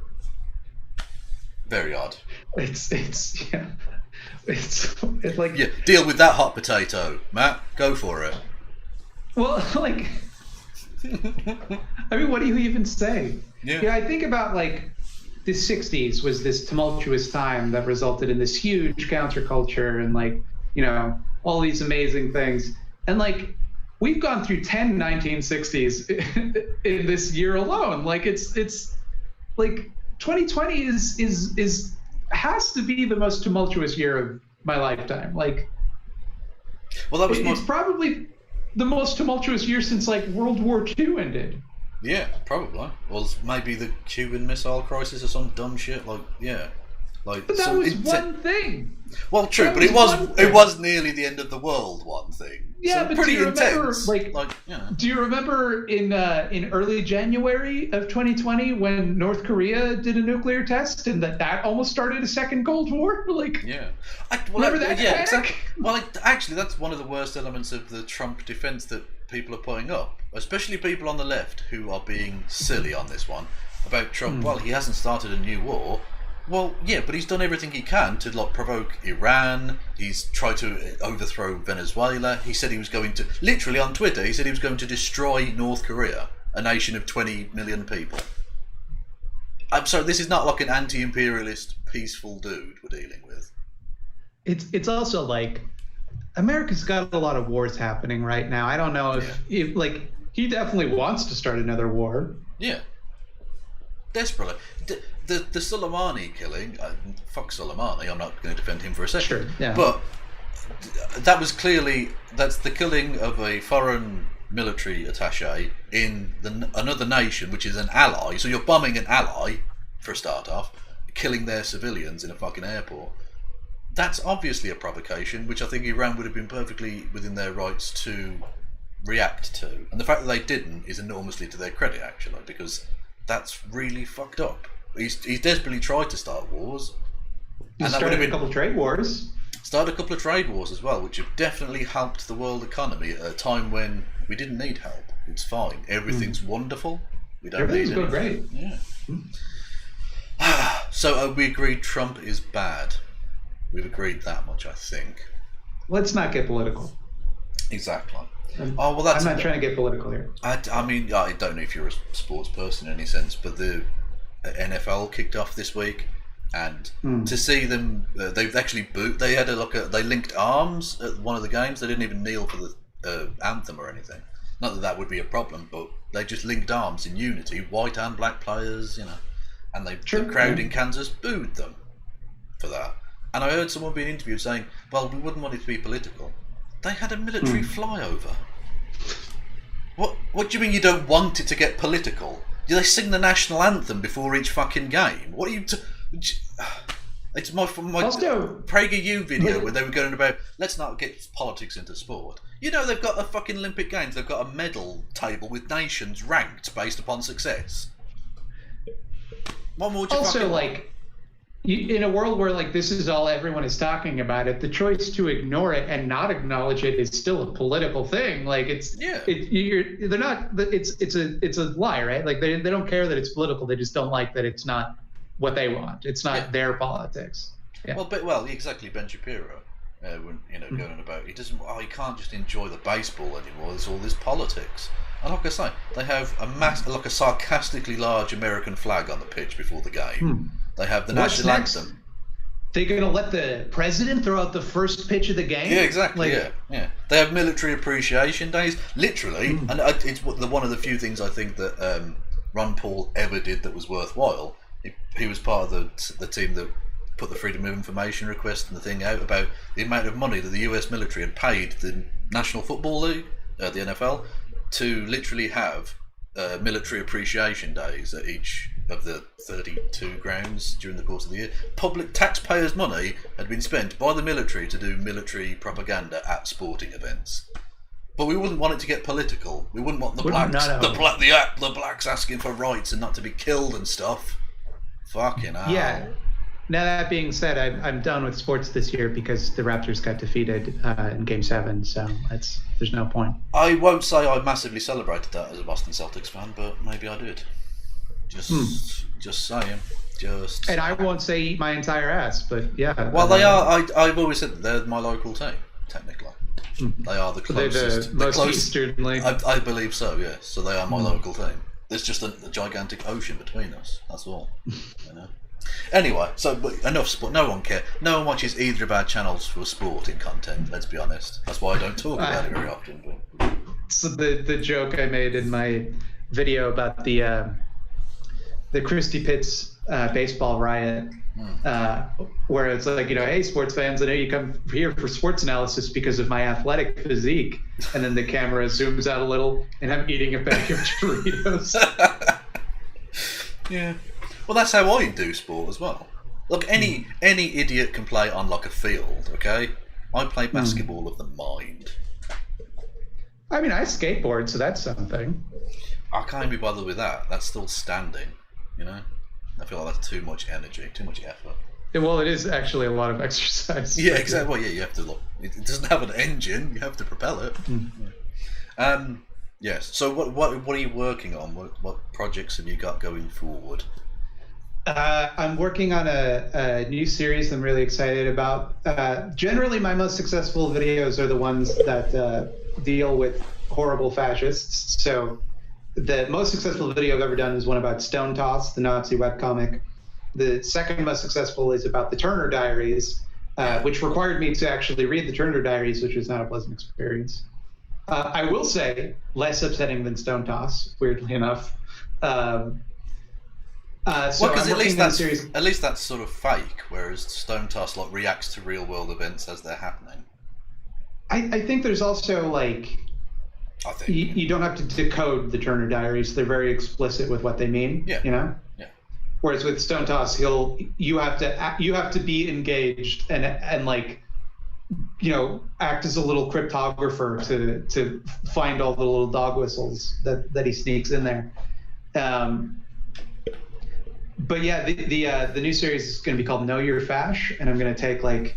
S3: Very odd.
S2: It's like,
S3: yeah. Deal with that hot potato, Matt. Go for it.
S2: Well, like, I mean, what do you even say? Yeah, I think about like the 60s was this tumultuous time that resulted in this huge counterculture and like, you know, all these amazing things. And like, we've gone through 10 1960s in this year alone. Like it's like 2020 is has to be the most tumultuous year of my lifetime. Like,
S3: well, that was
S2: it's probably the most tumultuous year since like World War II ended.
S3: Yeah, probably. Well, maybe the Cuban Missile Crisis or some dumb shit. Like, yeah, like.
S2: But that was one thing.
S3: Well, true, but it was nearly the end of the world. One thing.
S2: Yeah,
S3: so
S2: but
S3: pretty
S2: do you remember,
S3: intense.
S2: like,
S3: you know.
S2: Do you remember in early January of 2020 when North Korea did a nuclear test and that almost started a second Cold War? Like,
S3: yeah,
S2: remember that?
S3: Yeah, exactly. Well, actually, that's one of the worst elements of the Trump defense that people are putting up, especially people on the left who are being silly on this one about Trump. Well, he hasn't started a new war. Well, yeah, but he's done everything he can to like provoke Iran. He's tried to overthrow Venezuela. He said he was going to, literally on Twitter, he said he was going to destroy North Korea, a nation of 20 million people. I'm sorry, this is not like an anti-imperialist, peaceful dude we're dealing with.
S2: It's also like America's got a lot of wars happening right now. I don't know if like he definitely wants to start another war.
S3: Yeah, desperately. The Soleimani killing, fuck Soleimani. I'm not going to defend him for a second.
S2: Sure, yeah.
S3: But that was clearly that's the killing of a foreign military attaché in another nation, which is an ally. So you're bombing an ally for a start off, killing their civilians in a fucking airport. That's obviously a provocation, which I think Iran would have been perfectly within their rights to react to. And the fact that they didn't is enormously to their credit, actually, because that's really fucked up. He's desperately tried to start wars.
S2: He started a couple of trade wars.
S3: Started a couple of trade wars as well, which have definitely helped the world economy at a time when we didn't need help. It's fine. Everything's wonderful. We don't
S2: Everything's
S3: need
S2: going great.
S3: Yeah. So we agreed Trump is bad. We've agreed that much, I think.
S2: Let's not get political.
S3: Exactly. Oh well, that's.
S2: I'm not trying to get political here.
S3: I mean, I don't know if you're a sports person in any sense, but the NFL kicked off this week, and to see them, they've actually They had they linked arms at one of the games. They didn't even kneel for the anthem or anything. Not that would be a problem, but they just linked arms in unity, white and black players, and the crowd in Kansas booed them for that. And I heard someone being interviewed saying, well, we wouldn't want it to be political. They had a military flyover. What do you mean you don't want it to get political? Do they sing the national anthem before each fucking game? What are you... It's my PragerU video where they were going about, let's not get politics into sport. They've got a fucking Olympic Games, they've got a medal table with nations ranked based upon success. What more do you
S2: also,
S3: like...
S2: in a world where this is all everyone is talking about it, the choice to ignore it and not acknowledge it is still a political thing. It's a lie, right? They don't care that it's political. They just don't like that it's not what they want. It's not their politics. Yeah.
S3: Well, exactly. Ben Shapiro, going about he can't just enjoy the baseball anymore. There's all this politics. And like I say, they have a sarcastically large American flag on the pitch before the game. They have the national anthem.
S2: They're going to let the president throw out the first pitch of the game?
S3: Yeah, exactly. Yeah. They have military appreciation days, literally. And it's one of the few things I think that Ron Paul ever did that was worthwhile. He was part of the team that put the Freedom of Information request and the thing out about the amount of money that the US military had paid the National Football League, the NFL, to literally have military appreciation days at each of the 32 grounds during the course of the year. Public taxpayers' money had been spent by the military to do military propaganda at sporting events. But we wouldn't want it to get political. We wouldn't want the blacks asking for rights and not to be killed and stuff. Fucking hell.
S2: Yeah. Now that being said, I'm done with sports this year because the Raptors got defeated in Game 7, so there's no point.
S3: I won't say I massively celebrated that as a Boston Celtics fan, but maybe I did. Just saying.
S2: And I won't say eat my entire ass, but yeah.
S3: Well, they are. I've always said that they're my local team, technically. They are the closest.
S2: They're the most easternly.
S3: I believe so, yes. So they are my local team. There's just a gigantic ocean between us. That's all. Anyway, so enough sport. No one cares. No one watches either of our channels for sporting content. Let's be honest. That's why I don't talk about it very often. But.
S2: So the joke I made in my video about the Christie Pitts baseball riot, where it's hey, sports fans, I know you come here for sports analysis because of my athletic physique, and then the camera zooms out a little, and I'm eating a bag of Doritos.
S3: Yeah. Well, that's how I do sport as well. Look, any idiot can play on a field, okay? I play basketball of the mind.
S2: I mean, I skateboard, so that's something.
S3: I can't be bothered with that. That's still standing, I feel like that's too much energy, too much effort.
S2: Well, it is actually a lot of exercise.
S3: Yeah, exactly. Well, yeah, you have to it doesn't have an engine. You have to propel it. Yes. So, what are you working on? What projects have you got going forward?
S2: I'm working on a new series I'm really excited about. Generally, my most successful videos are the ones that deal with horrible fascists. So the most successful video I've ever done is one about Stone Toss, the Nazi webcomic. The second most successful is about the Turner Diaries, which required me to actually read the Turner Diaries, which was not a pleasant experience. I will say, less upsetting than Stone Toss, weirdly enough. So
S3: because
S2: at least
S3: that's sort of fake, whereas Stone Toss like reacts to real world events as they're happening.
S2: I think there's also like, you don't have to decode the Turner Diaries. They're very explicit with what they mean.
S3: Yeah.
S2: You know.
S3: Yeah.
S2: Whereas with Stone Toss, you have to be engaged and like, you know, act as a little cryptographer to find all the little dog whistles that he sneaks in there. But yeah, the new series is going to be called Know Your Fash, and I'm going to take like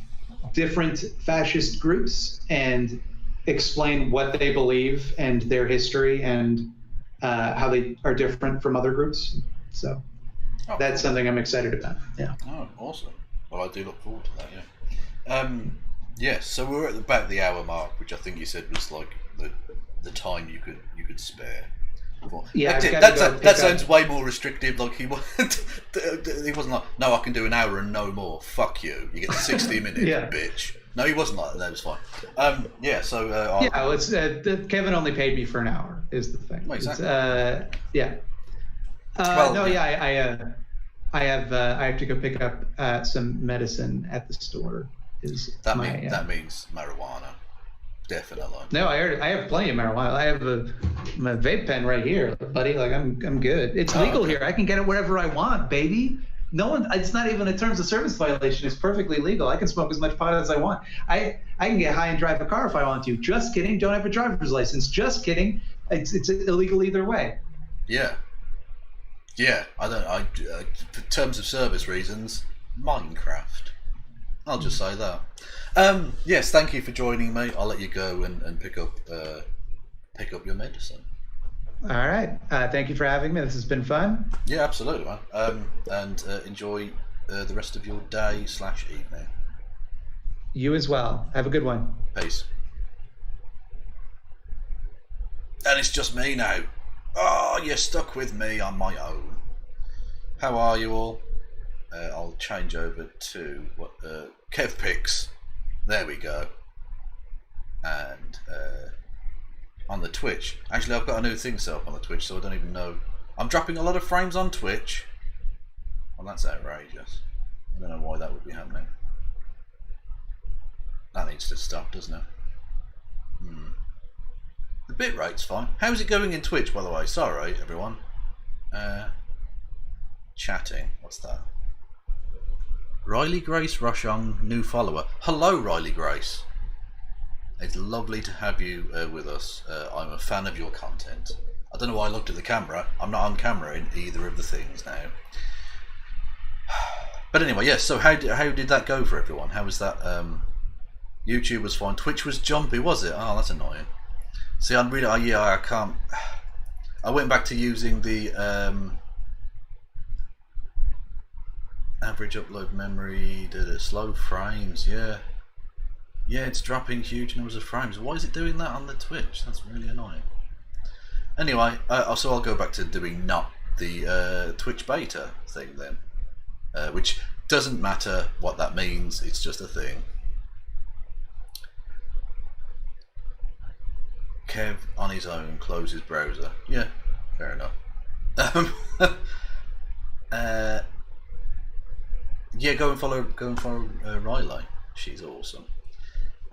S2: different fascist groups and explain what they believe and their history and how they are different from other groups. So that's something I'm excited about. Yeah.
S3: Oh, awesome. Well, I do look forward to that. Yeah. Yes. So we're at about the hour mark, which I think you said was like the time you could spare.
S2: Yeah,
S3: that sounds way more restrictive. Like he wasn't like, no, I can do an hour and no more. Fuck you. You get 60 minutes, bitch. No, he wasn't like that. That was fine. Yeah. So
S2: it's Kevin only paid me for an hour. Is the thing.
S3: Exactly.
S2: Yeah. I have to go pick up some medicine at the store.
S3: That means marijuana. Definitely.
S2: No, I have plenty of marijuana. I have my vape pen right here, buddy. Like I'm good. It's legal here. I can get it wherever I want, baby. No one. It's not even a terms of service violation. It's perfectly legal. I can smoke as much pot as I want. I can get high and drive a car if I want to. Just kidding. Don't have a driver's license. Just kidding. It's illegal either way.
S3: Yeah. Yeah. For terms of service reasons, Minecraft. I'll just say that. Yes, thank you for joining me. I'll let you go and pick up your medicine.
S2: All right. Thank you for having me. This has been fun.
S3: Yeah, absolutely, man. And enjoy the rest of your day/evening.
S2: You as well. Have a good one.
S3: Peace. And it's just me now. Oh, you're stuck with me on my own. How are you all? I'll change over to Kev Picks. There we go. And on the Twitch. Actually, I've got a new thing set up on the Twitch, so I don't even know. I'm dropping a lot of frames on Twitch. Well, that's outrageous. I don't know why that would be happening. That needs to stop, doesn't it? The bitrate's fine. How's it going in Twitch, by the way? Sorry, everyone. Chatting. What's that? Riley Grace Rushong, new follower. Hello, Riley Grace. It's lovely to have you with us. I'm a fan of your content. I don't know why I looked at the camera. I'm not on camera in either of the things now. But anyway, yes. So how did that go for everyone? How was that? YouTube was fine. Twitch was jumpy, was it? Oh, that's annoying. See, I'm really. I can't. I went back to using the average upload memory, slow frames, yeah, it's dropping huge numbers of frames. Why is it doing that on the Twitch? That's really annoying. Anyway, so I'll go back to doing not the Twitch beta thing then, which doesn't matter what that means, it's just a thing. Kev on his own closes browser. Yeah, fair enough. Yeah, go and follow Riley. She's awesome.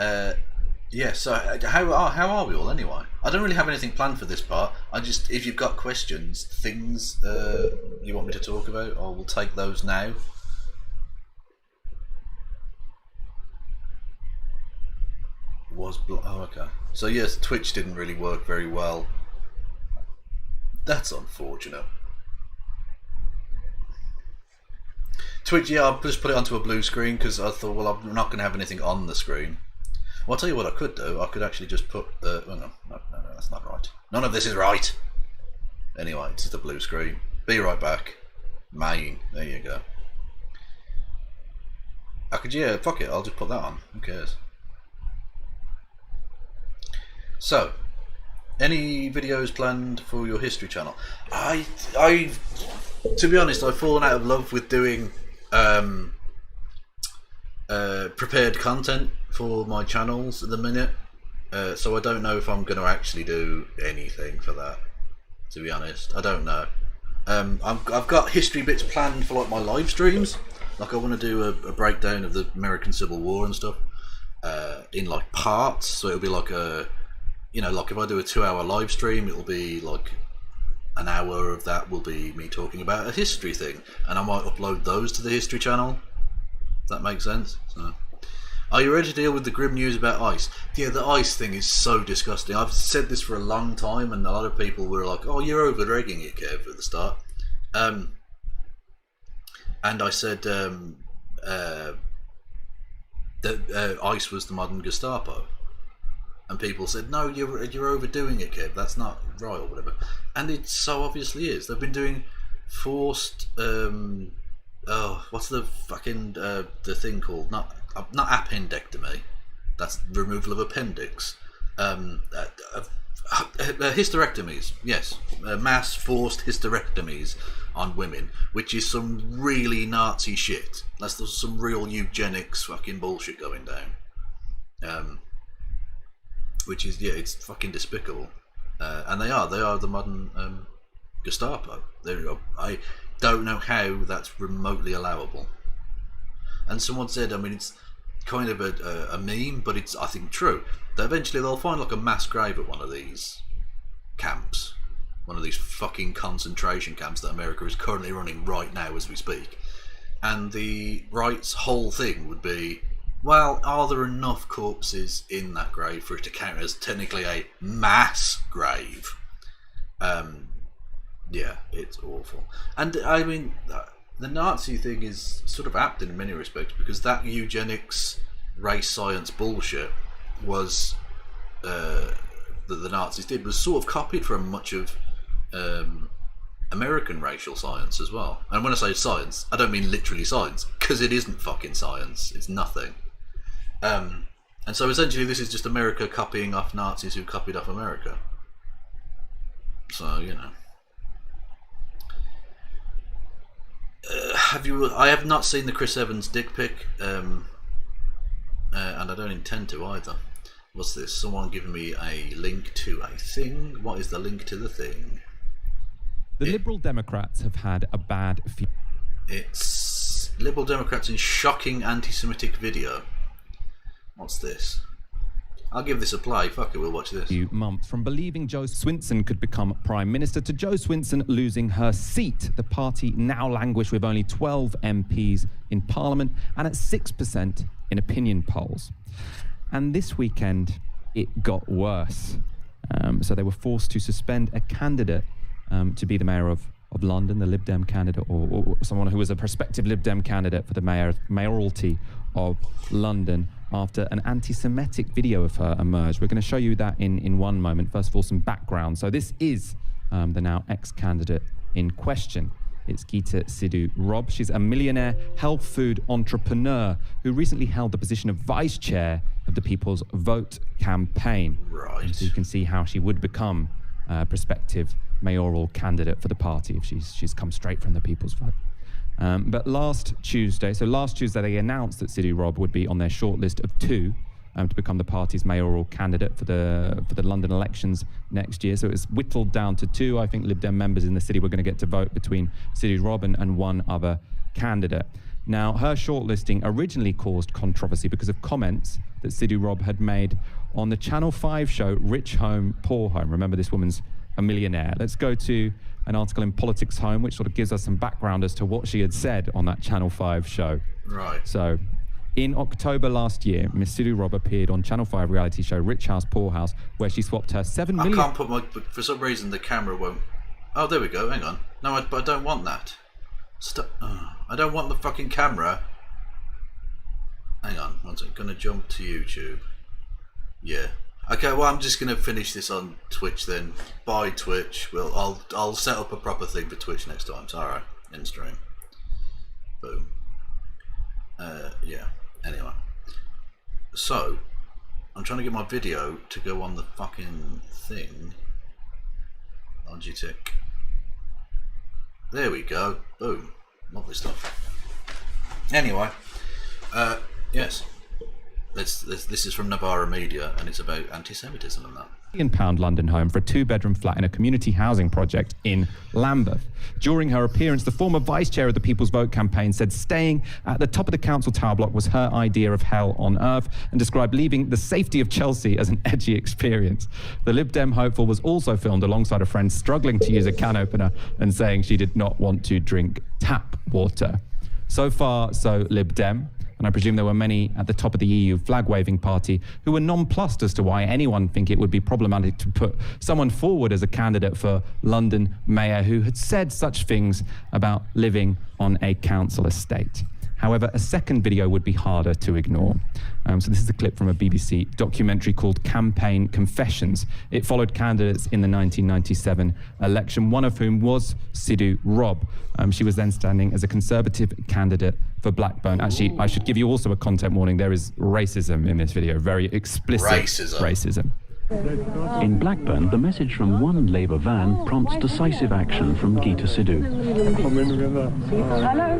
S3: Yeah. So how are we all anyway? I don't really have anything planned for this part. If you've got questions, things you want me to talk about, I will take those now. Okay. So yes, Twitch didn't really work very well. That's unfortunate. Twitch, yeah, I'll just put it onto a blue screen because I thought, well, I'm not going to have anything on the screen. Well, I'll tell you what I could do. I could actually just put... oh, no, that's not right. None of this is right. Anyway, it's just a blue screen. Be right back. Main. There you go. I could, yeah, fuck it. I'll just put that on. Who cares? So, Any videos planned for your history channel? I, to be honest, I've fallen out of love with doing prepared content for my channels at the minute. So I don't know if I'm going to actually do anything for that. To be honest, I don't know. I've got history bits planned for like my live streams. Like I want to do a breakdown of the American Civil War and stuff in like parts. So it'll be like a, like if I do a 2-hour live stream, it'll be like an hour of that will be me talking about a history thing, and I might upload those to the history channel. Does that make sense? So. Are you ready to deal with the grim news about ICE? Yeah, the ICE thing is so disgusting. I've said this for a long time, and a lot of people were like, "Oh, you're over-dragging it, Kev," at the start. And I said that ICE was the modern Gestapo, and people said, "No, you're overdoing it, Kev. That's not right, or whatever." And it so obviously is. They've been doing forced. What's the fucking the thing called? Not appendectomy. That's removal of appendix. Hysterectomies. Yes, mass forced hysterectomies on women, which is some really Nazi shit. There's some real eugenics fucking bullshit going down. Which is it's fucking despicable. And they are the modern Gestapo. I don't know how that's remotely allowable. And someone said, I mean, it's kind of a meme, but it's, I think, true, that eventually they'll find like a mass grave at one of these camps, one of these fucking concentration camps that America is currently running right now as we speak. And the right's whole thing would be, well, are there enough corpses in that grave for it to count as technically a mass grave? Yeah, it's awful. And I mean, the Nazi thing is sort of apt in many respects, because that eugenics, race science bullshit was that the Nazis did was sort of copied from much of American racial science as well. And when I say science, I don't mean literally science, because it isn't fucking science. It's nothing. And so essentially this is just America copying off Nazis who copied off America. So, I have not seen the Chris Evans dick pic, and I don't intend to either. What's this? Someone giving me a link to a thing? What is the link to the thing?
S4: The Liberal Democrats have had a bad few...
S3: It's Liberal Democrats in shocking anti-Semitic video. What's this? I'll give this a play. Fuck it, we'll watch this.
S4: Few months from believing Jo Swinson could become Prime Minister to Jo Swinson losing her seat. The party now languish with only 12 MPs in Parliament and at 6% in opinion polls. And this weekend, it got worse. So they were forced to suspend a candidate to be the mayor of London, the Lib Dem candidate, or someone who was a prospective Lib Dem candidate for the mayoralty of London, after an anti-Semitic video of her emerged. We're going to show you that in one moment. First of all, some background. So this is the now ex-candidate in question. It's Geeta Sidhu Rob. She's a millionaire health food entrepreneur who recently held the position of vice chair of the People's Vote campaign.
S3: Right.
S4: So you can see how she would become a prospective mayoral candidate for the party if she's come straight from the People's Vote. But last Tuesday they announced that Sidhu Rob would be on their shortlist of 2 to become the party's mayoral candidate for the London elections next year. So it's whittled down to 2. I think Lib Dem members in the city were going to get to vote between Sidhu Rob and one other candidate. Now, her shortlisting originally caused controversy because of comments that Sidhu Rob had made on the Channel 5 show Rich Home, Poor Home. Remember, this woman's a millionaire. Let's go to an article in Politics Home, which sort of gives us some background as to what she had said on that Channel 5 show.
S3: Right.
S4: So, in October last year, Miss Sidhu Rob appeared on Channel 5 reality show Rich House, Poor House, where she swapped her 7 million...
S3: I can't put but for some reason the camera won't... Oh, there we go, hang on. No, but I don't want that. I don't want the fucking camera. Hang on, one's gonna jump to YouTube. Yeah. Okay, well, I'm just gonna finish this on Twitch then. Bye, Twitch. Well, I'll set up a proper thing for Twitch next time. It's alright. In stream. Boom. Yeah. Anyway. So, I'm trying to get my video to go on the fucking thing. Logitech. There we go. Boom. Lovely stuff. Anyway, yes. This is from Navarra Media, and it's about anti-Semitism and that.
S4: £1 London home for a 2-bedroom flat in a community housing project in Lambeth. During her appearance, the former vice chair of the People's Vote campaign said staying at the top of the council tower block was her idea of hell on earth, and described leaving the safety of Chelsea as an edgy experience. The Lib Dem hopeful was also filmed alongside a friend struggling to use a can opener and saying she did not want to drink tap water. So far, so Lib Dem. And I presume there were many at the top of the EU flag-waving party who were nonplussed as to why anyone think it would be problematic to put someone forward as a candidate for London mayor who had said such things about living on a council estate. However, a second video would be harder to ignore. So this is a clip from a BBC documentary called Campaign Confessions. It followed candidates in the 1997 election, one of whom was Sidhu Rob. She was then standing as a Conservative candidate for Blackburn. Actually, I should give you also a content warning. There is racism in this video, very explicit racism.
S5: In Blackburn, the message from one Labour van prompts decisive action from Geeta Sidhu.
S6: Hello.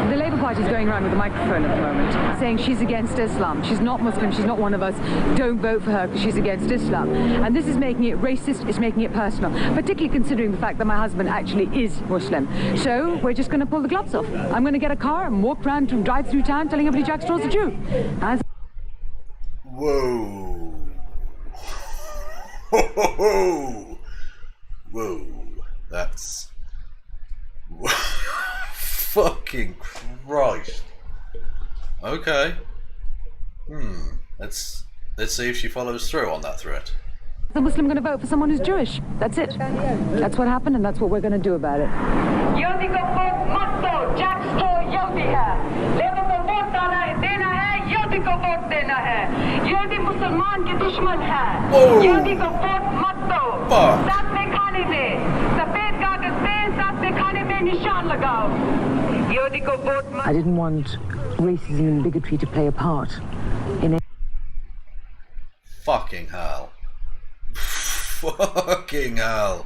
S6: The Labour Party is going around with a microphone at the moment, saying she's against Islam. She's not Muslim, she's not one of us. Don't vote for her because she's against Islam. And this is making it racist, it's making it personal, particularly considering the fact that my husband actually is Muslim. So we're just going to pull the gloves off. I'm going to get a car and walk around to drive through town telling everybody Jack Straw's a Jew.
S3: Whoa. Whoa, whoa, that's fucking Christ. Okay. Let's see if she follows through on that threat.
S6: The Muslim going to vote for someone who's Jewish. That's it. That's what happened, and that's what we're going to do about it. Yodi ko vote mat do, Jack Straw Yodi hai. Labour ko vote dena hai, Yodi ko vote dena hai. Yodi Musliman ke dushman hai. Yodi ko vote mat do. Saat mein khane mein, safed kagaz mein, saat mein khane mein nishan lagao. Yodi ko vote mat. I didn't want racism and bigotry to play a part in it.
S3: Fucking hell. Fucking hell.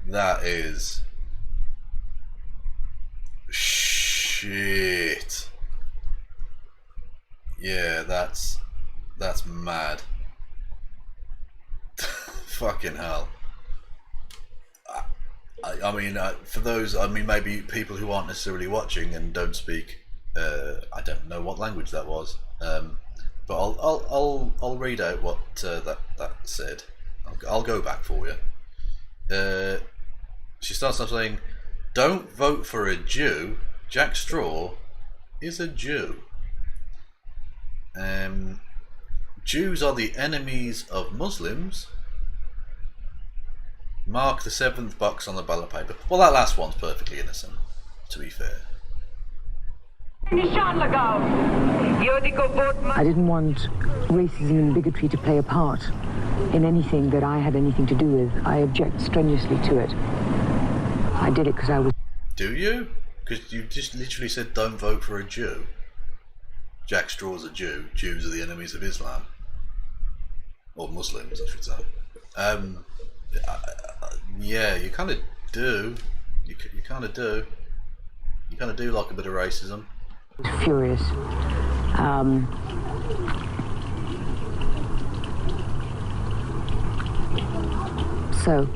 S3: That is shit. Yeah, that's mad. Fucking hell. I mean, for those, I mean, maybe people who aren't necessarily watching and don't speak, I don't know what language that was, but I'll read out what that said. I'll go back for you. She starts off saying, "Don't vote for a Jew. Jack Straw is a Jew. Jews are the enemies of Muslims. Mark the 7th box on the ballot paper." Well, that last one's perfectly innocent, to be fair.
S6: I didn't want racism and bigotry to play a part in anything that I had anything to do with. I object strenuously to it. I did it because I was...
S3: Do you? Because you just literally said don't vote for a Jew. Jack Straw's a Jew. Jews are the enemies of Islam. Or Muslims, I should say. Yeah, you kind of do. You kind of do. You kind of do like a bit of racism.
S6: Furious. So,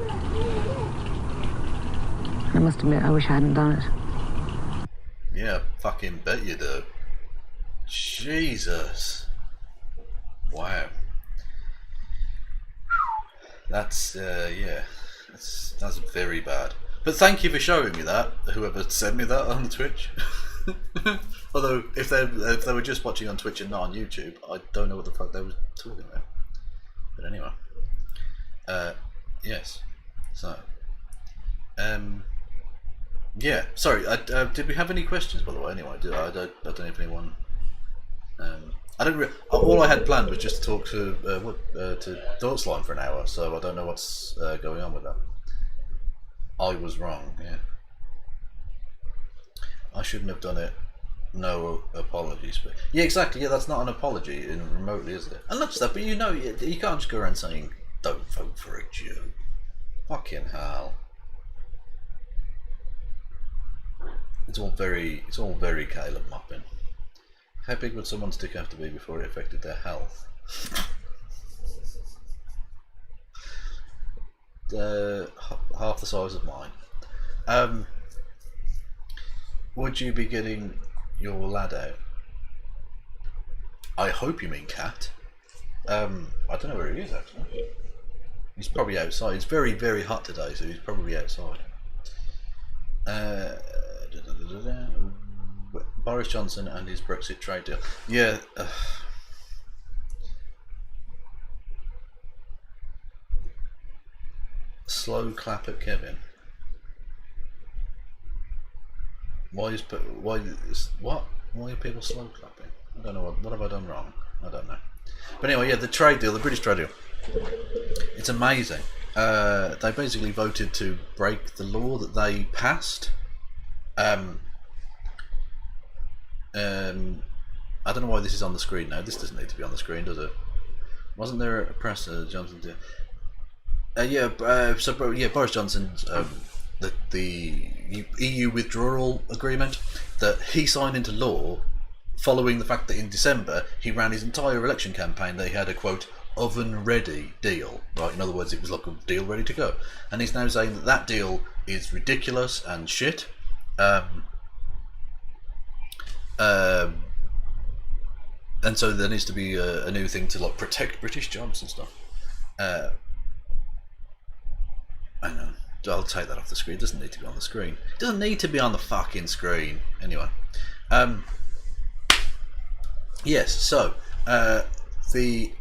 S6: I must admit, I wish I hadn't done it.
S3: Yeah, fucking bet you do. Jesus. Wow. That's, yeah, that's very bad. But thank you for showing me that, whoever sent me that on Twitch. Although, if they were just watching on Twitch and not on YouTube, I don't know what the fuck they were talking about. But anyway. Yes. So. Yeah. Sorry. Did we have any questions, by the way? Anyway, I don't know if anyone. I don't. All I had planned was just to talk to Dortzline for an hour, so I don't know what's going on with that. I was wrong. Yeah. I shouldn't have done it no apologies. But yeah, exactly. Yeah, that's not an apology in remotely, is it? And not just that, but you can't just go around saying don't vote for a Jew. Fucking hell. It's all very Caleb mopping. How big would someone's dick have to be before it affected their health? Half the size of mine. Would you be getting your lad out? I hope you mean cat. I don't know where he is actually. He's probably outside. It's very, very hot today, so he's probably outside. Boris Johnson and his Brexit trade deal. Yeah. Slow clap at Kevin. Why are people slow clapping? I don't know. What have I done wrong? I don't know. But anyway, yeah, the trade deal, the British trade deal. It's amazing. They basically voted to break the law that they passed. I don't know why this is on the screen now. This doesn't need to be on the screen, does it? Wasn't there a press Johnson did? Boris Johnson's the EU withdrawal agreement that he signed into law following the fact that in December he ran his entire election campaign that he had a quote oven ready deal, right? In other words, it was like a deal ready to go, and he's now saying that that deal is ridiculous and shit. And so there needs to be a new thing to like protect British jobs and stuff. I know. I'll take that off the screen. It doesn't need to be on the screen. It doesn't need to be on the fucking screen. Anyway. Yes. So the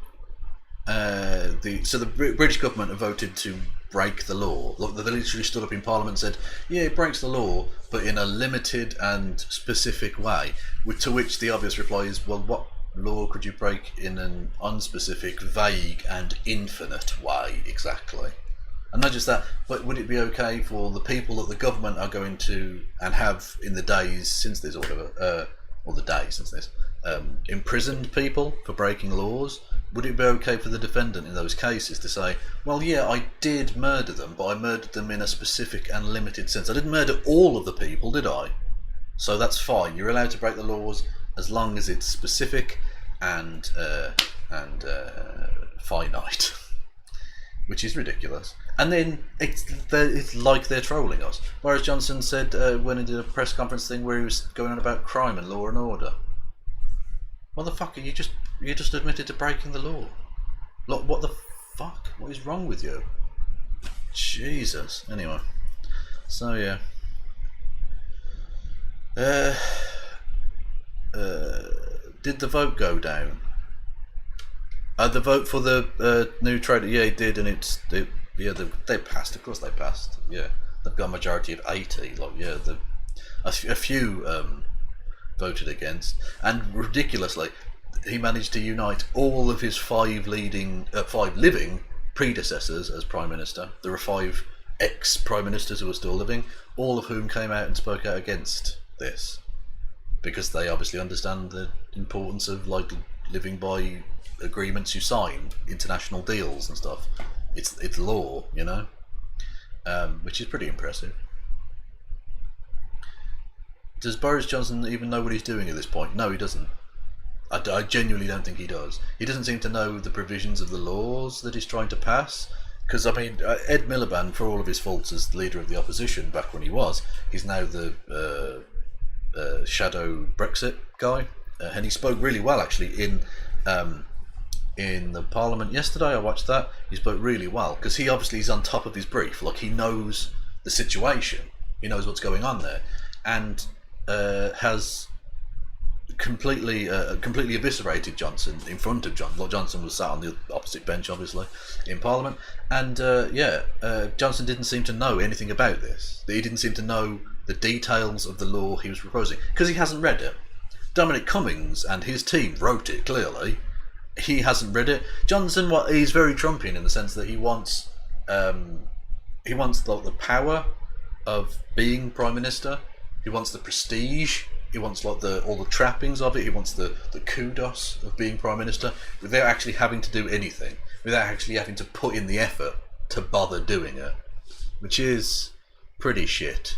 S3: British government have voted to break the law. Look, they literally stood up in Parliament and said, "Yeah, it breaks the law, but in a limited and specific way." To which the obvious reply is, "Well, what law could you break in an unspecific, vague, and infinite way exactly?" And not just that, but would it be okay for the people that the government are going to and have in the days since this, or whatever, or the days since this, imprisoned people for breaking laws? Would it be okay for the defendant in those cases to say, well, yeah, I did murder them, but I murdered them in a specific and limited sense. I didn't murder all of the people, did I? So that's fine. You're allowed to break the laws as long as it's specific and finite, which is ridiculous. And then it's like they're trolling us. Boris Johnson said when he did a press conference thing where he was going on about crime and law and order. Motherfucker, you just admitted to breaking the law. Look, what the fuck? What is wrong with you? Jesus. Anyway, so yeah. Did the vote go down? The vote for the new trade, yeah, it did, and they passed. Of course, they passed. Yeah, they've got a majority of 80. Like, yeah, a few voted against, and ridiculously, he managed to unite all of his five living predecessors as prime minister. There are 5 ex-prime ministers who are still living, all of whom came out and spoke out against this, because they obviously understand the importance of like living by agreements you sign, international deals and stuff. It's law, you know, which is pretty impressive. Does Boris Johnson even know what he's doing at this point? No, he doesn't. I genuinely don't think he does. He doesn't seem to know the provisions of the laws that he's trying to pass. Because, I mean, Ed Miliband, for all of his faults as leader of the opposition back when he was, he's now the shadow Brexit guy. And he spoke really well, actually, in the Parliament yesterday. I watched that. He spoke really well, because he obviously is on top of his brief. Like, he knows the situation. He knows what's going on there. And has completely eviscerated Johnson in front of Johnson. Johnson was sat on the opposite bench, obviously, in Parliament, and Johnson didn't seem to know anything about this. He didn't seem to know the details of the law he was proposing because he hasn't read it. Dominic Cummings and his team wrote it clearly. He hasn't read it. Johnson, he's very Trumpian in the sense that he wants the power of being prime minister. He wants the prestige He wants like all the trappings of it. He wants the kudos of being Prime Minister without actually having to do anything, without actually having to put in the effort to bother doing it, which is pretty shit.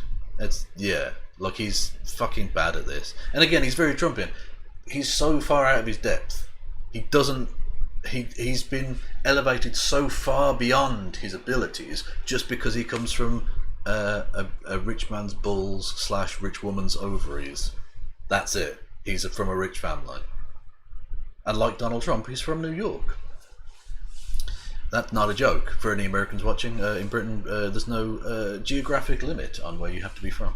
S3: Like he's fucking bad at this. And again, he's very Trumpian. He's so far out of his depth. He's been elevated so far beyond his abilities just because he comes from a rich man's balls / rich woman's ovaries. That's it. He's from a rich family. And like Donald Trump, he's from New York. That's not a joke for any Americans watching. In Britain, there's no geographic limit on where you have to be from,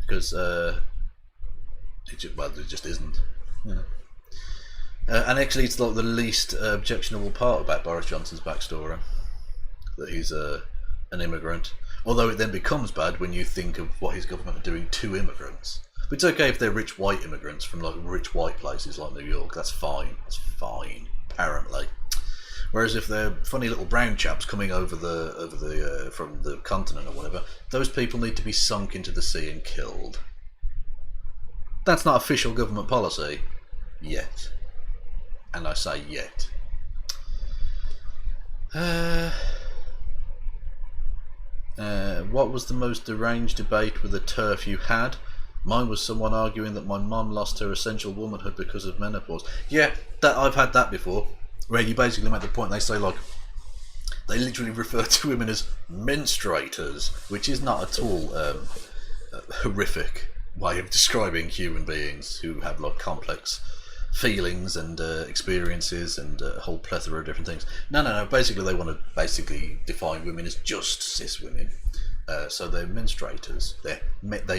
S3: because there just isn't. Yeah. And actually, it's like the least objectionable part about Boris Johnson's backstory, that he's an immigrant. Although it then becomes bad when you think of what his government are doing to immigrants. But it's okay if they're rich white immigrants from like rich white places like New York. That's fine. That's fine, apparently. Whereas if they're funny little brown chaps coming over the from the continent or whatever, those people need to be sunk into the sea and killed. That's not official government policy yet, and I say yet. What was the most deranged debate with a TERF you had? Mine was someone arguing that my mum lost her essential womanhood because of menopause. Yeah, I've had that before, where you basically make the point, they say like, they literally refer to women as menstruators, which is not at all a horrific way of describing human beings who have like complex feelings and experiences and a whole plethora of different things. No. Basically, they want to define women as just cis women. So they're menstruators. They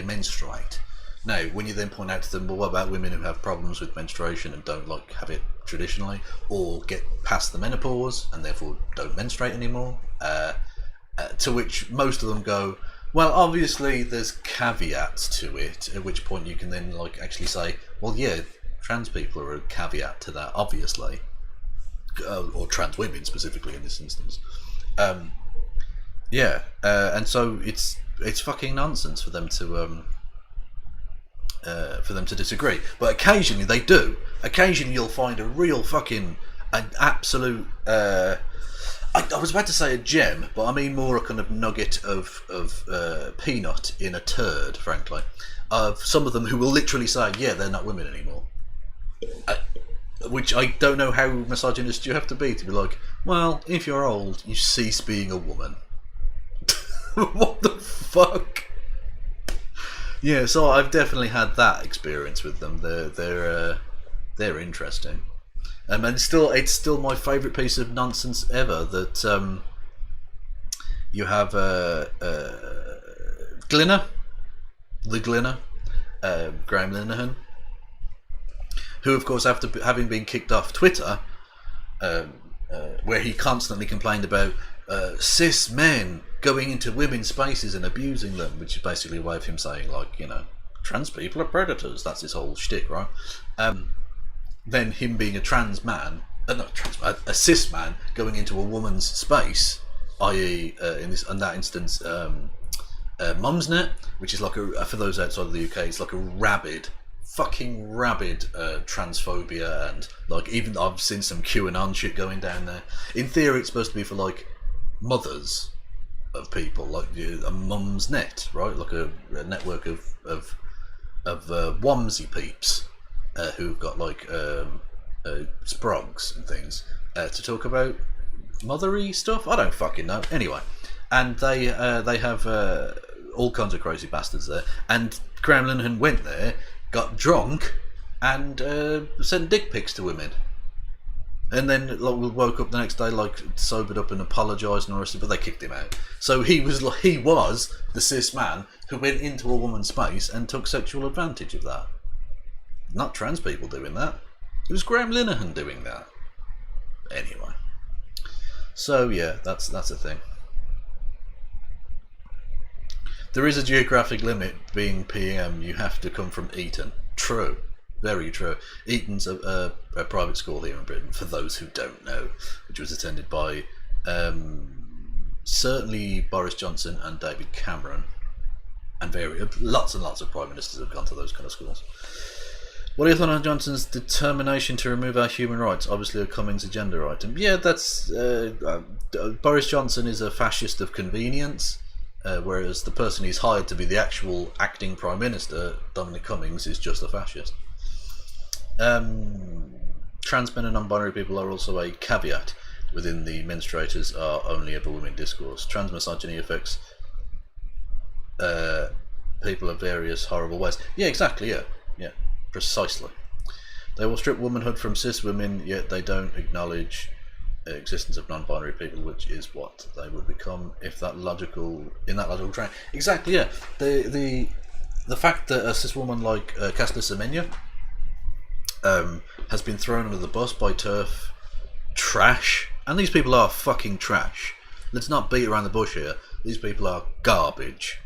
S3: menstruate. Now, when you then point out to them, well, what about women who have problems with menstruation and don't like have it traditionally, or get past the menopause and therefore don't menstruate anymore? To which most of them go, well, obviously there's caveats to it. At which point you can then like actually say, well, yeah, trans people are a caveat to that, obviously, or trans women specifically in this instance. And so it's fucking nonsense for them to disagree. But occasionally they do. Occasionally you'll find a real fucking an absolute. I was about to say a gem, but I mean more a kind of nugget of peanut in a turd, frankly. Of some of them who will literally say, yeah, they're not women anymore. Which I don't know how misogynist you have to be like, well, if you're old, you cease being a woman. What the fuck? Yeah, so I've definitely had that experience with them. They're interesting. And it's still my favourite piece of nonsense ever that you have Glinner, Graham Linehan, who of course after having been kicked off Twitter, where he constantly complained about cis men going into women's spaces and abusing them, which is basically a way of him saying like, you know, trans people are predators. That's his whole shtick, right? Then him being a trans man, a cis man going into a woman's space, i.e. in that instance, Mumsnet, which is like for those outside of the UK, it's like a fucking rabid transphobia, and like even I've seen some QAnon shit going down there. In theory, it's supposed to be for like mothers of people, like a mum's net, right? Like a network of Womsy peeps who've got like sprogs and things to talk about mothery stuff. I don't fucking know. Anyway, and they have all kinds of crazy bastards there. And Graham Linehan went there, got drunk, and sent dick pics to women. And then like, we woke up the next day, like sobered up and apologised and all the rest of it, but they kicked him out. So he was the cis man who went into a woman's space and took sexual advantage of that. Not trans people doing that. It was Graham Linehan doing that. Anyway. So yeah, that's a thing. There is a geographic limit. Being PM, you have to come from Eton. True. Very true. Eton's a private school here in Britain, for those who don't know, which was attended by certainly Boris Johnson and David Cameron. lots and lots of prime ministers have gone to those kind of schools. What are your thoughts on Johnson's determination to remove our human rights? Obviously a Cummings agenda item. Yeah, that's... Boris Johnson is a fascist of convenience, whereas the person he's hired to be the actual acting Prime Minister, Dominic Cummings, is just a fascist. Trans men and non-binary people are also a caveat within the menstruators are only ever women discourse. Trans misogyny affects people of various horrible ways. Yeah, exactly, yeah. Precisely. They will strip womanhood from cis women, yet they don't acknowledge the existence of non-binary people, which is what they would become if in that logical train. Exactly, yeah. The fact that a cis woman like Caster Semenya has been thrown under the bus by TERF trash, and these people are fucking trash. Let's not beat around the bush here. These people are garbage.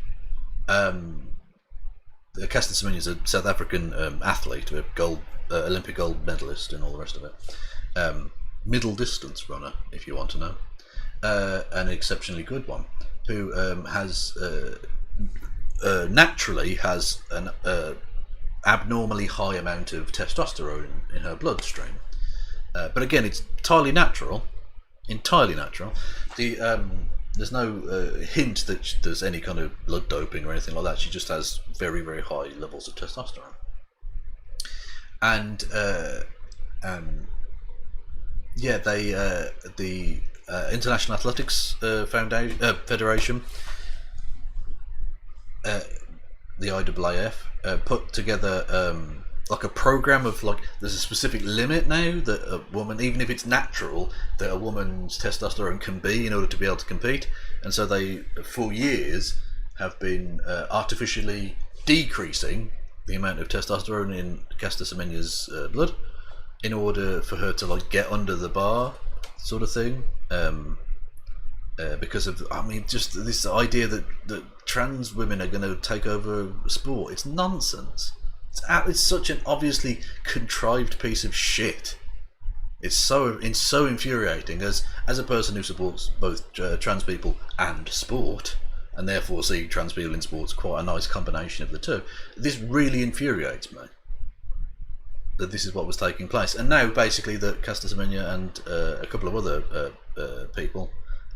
S3: Caster Semenya is a South African athlete, a Olympic gold medalist and all the rest of it. Middle distance runner, if you want to know. An exceptionally good one, who naturally has an abnormally high amount of testosterone in her bloodstream. But again, it's entirely natural. There's no hint that there's any kind of blood doping or anything like that. She just has very, very high levels of testosterone. And the International Athletics Federation, the IAAF, put together like a program of there's a specific limit now that a woman, even if it's natural, that a woman's testosterone can be in order to be able to compete. And so they, for years, have been artificially decreasing the amount of testosterone in Caster Semenya's blood in order for her to get under the bar, sort of thing. Because of, just this idea that trans women are going to take over sport. It's nonsense. It's such an obviously contrived piece of shit. It's so infuriating as a person who supports both trans people and sport, and therefore see trans people in sports quite a nice combination of the two. This really infuriates me that this is what was taking place, and now basically that Caster Semenya and a couple of other people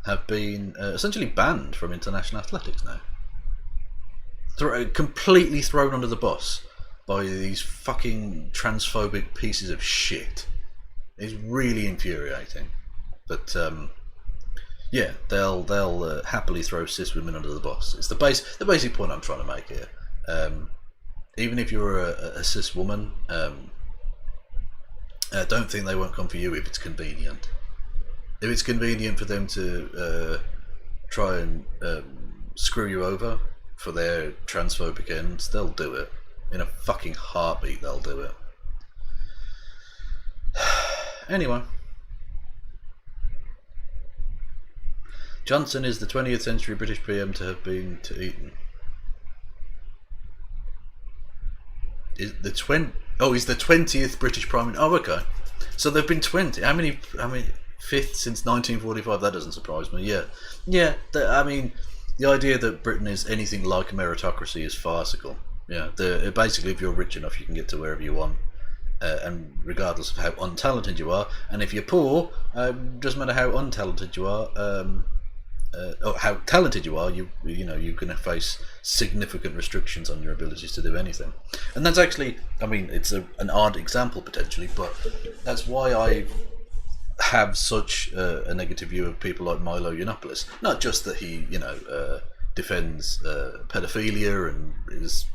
S3: have been essentially banned from international athletics now. Completely thrown under the bus by these fucking transphobic pieces of shit. It's really infuriating. But yeah, they'll happily throw cis women under the bus. It's the basic point I'm trying to make here. Even if you're a cis woman, don't think they won't come for you if it's convenient. If it's convenient for them to try and screw you over for their transphobic ends, they'll do it. In a fucking heartbeat, they'll do it. Anyway. Johnson is the 20th century British PM to have been to Eton. He's the 20th British Prime Minister. Oh, okay. So there've been 20. How many? Fifth since 1945. That doesn't surprise me. Yeah. The idea that Britain is anything like a meritocracy is farcical. Yeah. Basically, if you're rich enough, you can get to wherever you want, and regardless of how untalented you are. And if you're poor, doesn't matter how untalented you are. Or how talented you are, you're going to face significant restrictions on your abilities to do anything. And that's actually, it's an odd example potentially, but that's why I have such a negative view of people like Milo Yiannopoulos. Not just that he, defends pedophilia and is,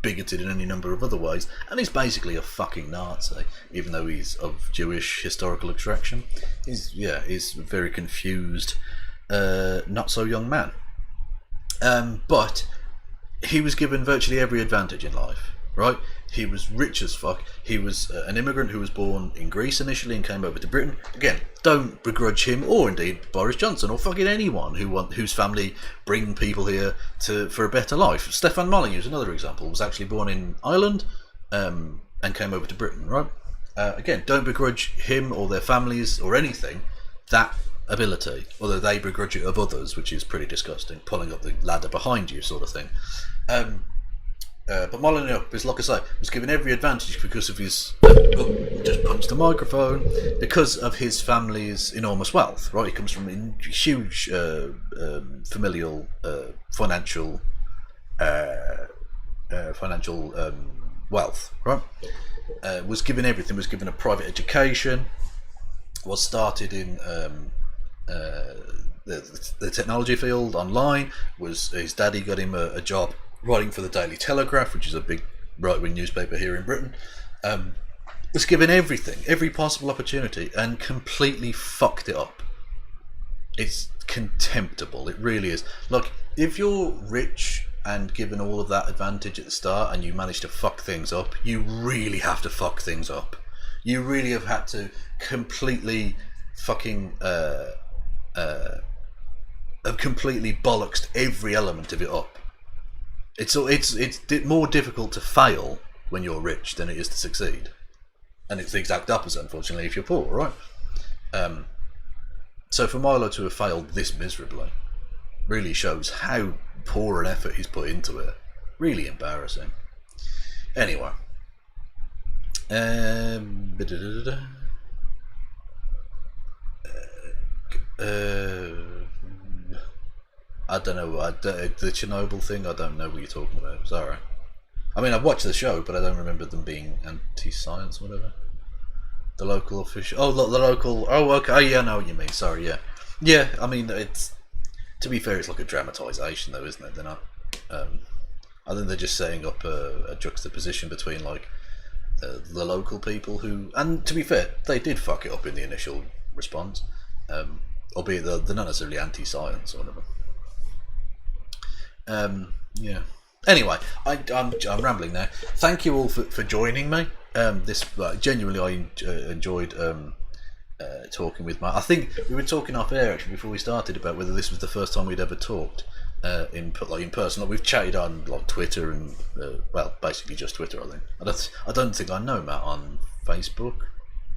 S3: bigoted in any number of other ways, and he's basically a fucking Nazi, even though he's of Jewish historical extraction. He's a very confused, not so young man. But he was given virtually every advantage in life, right? He was rich as fuck. He was an immigrant who was born in Greece initially and came over to Britain. Again, don't begrudge him, or indeed Boris Johnson, or fucking anyone whose family bring people here for a better life. Stefan Molyneux is another example. Was actually born in Ireland and came over to Britain, right? Again, don't begrudge him or their families or anything that
S1: ability, although they begrudge it of others, which is pretty disgusting, pulling up the ladder behind you sort of thing. But Molyneux Up is, like I say, was given every advantage because of his just punched the microphone, because of his family's enormous wealth. Right, he comes from huge familial financial wealth. Right, was given everything. Was given a private education. Was started in the technology field online. Was his daddy got him a job writing for the Daily Telegraph, which is a big right-wing newspaper here in Britain. Was given everything, every possible opportunity, and completely fucked it up. It's contemptible. It really is. Look, if you're rich and given all of that advantage at the start and you manage to fuck things up, you really have to fuck things up. You really have had to completely fucking have completely bollocksed every element of it up. It's more difficult to fail when you're rich than it is to succeed, and it's the exact opposite, unfortunately, if you're poor, right? So for Milo to have failed this miserably really shows how poor an effort he's put into it. Really embarrassing. Anyway, I don't know, the Chernobyl thing, I don't know what you're talking about, sorry. I mean, I've watched the show, but I don't remember them being anti-science or whatever. The local official, the local, okay, yeah, I know what you mean, sorry, yeah. Yeah, I mean, it's, to be fair, it's like a dramatisation though, isn't it? They're not, I think they're just setting up a juxtaposition between, like, the local people who, and to be fair, they did fuck it up in the initial response, albeit they're not necessarily anti-science or whatever. Yeah. Anyway, I'm rambling now. Thank you all for joining me. Genuinely, I enjoyed talking with Matt. I think we were talking off air actually before we started about whether this was the first time we'd ever talked in person. Like, we've chatted on like Twitter and basically just Twitter. I think I don't think I know Matt on Facebook.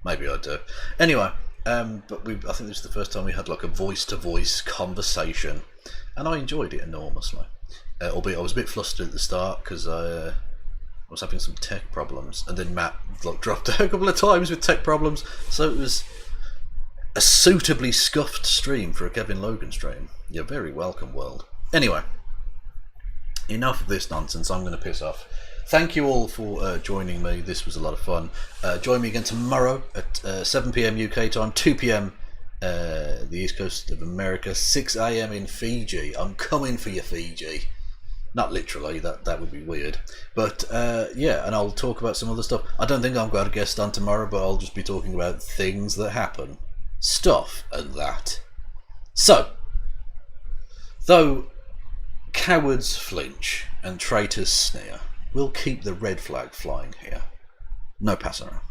S1: Maybe I do. Anyway, but I think this was the first time we had like a voice-to-voice conversation, and I enjoyed it enormously. Albeit I was a bit flustered at the start because I was having some tech problems, and then Matt dropped a couple of times with tech problems, so it was a suitably scuffed stream for a Kevin Logan stream. You're very welcome, world. Anyway, enough of this nonsense. I'm going to piss off. Thank you all for joining me. This was a lot of fun. Join me again tomorrow at 7 PM UK time, 2 PM the East Coast of America, 6 AM in Fiji. I'm coming for you, Fiji. Not literally, that would be weird. But yeah, and I'll talk about some other stuff. I don't think I'm going to guest on tomorrow, but I'll just be talking about things that happen. Stuff and that. So, though cowards flinch and traitors sneer, we'll keep the red flag flying here. No passing around.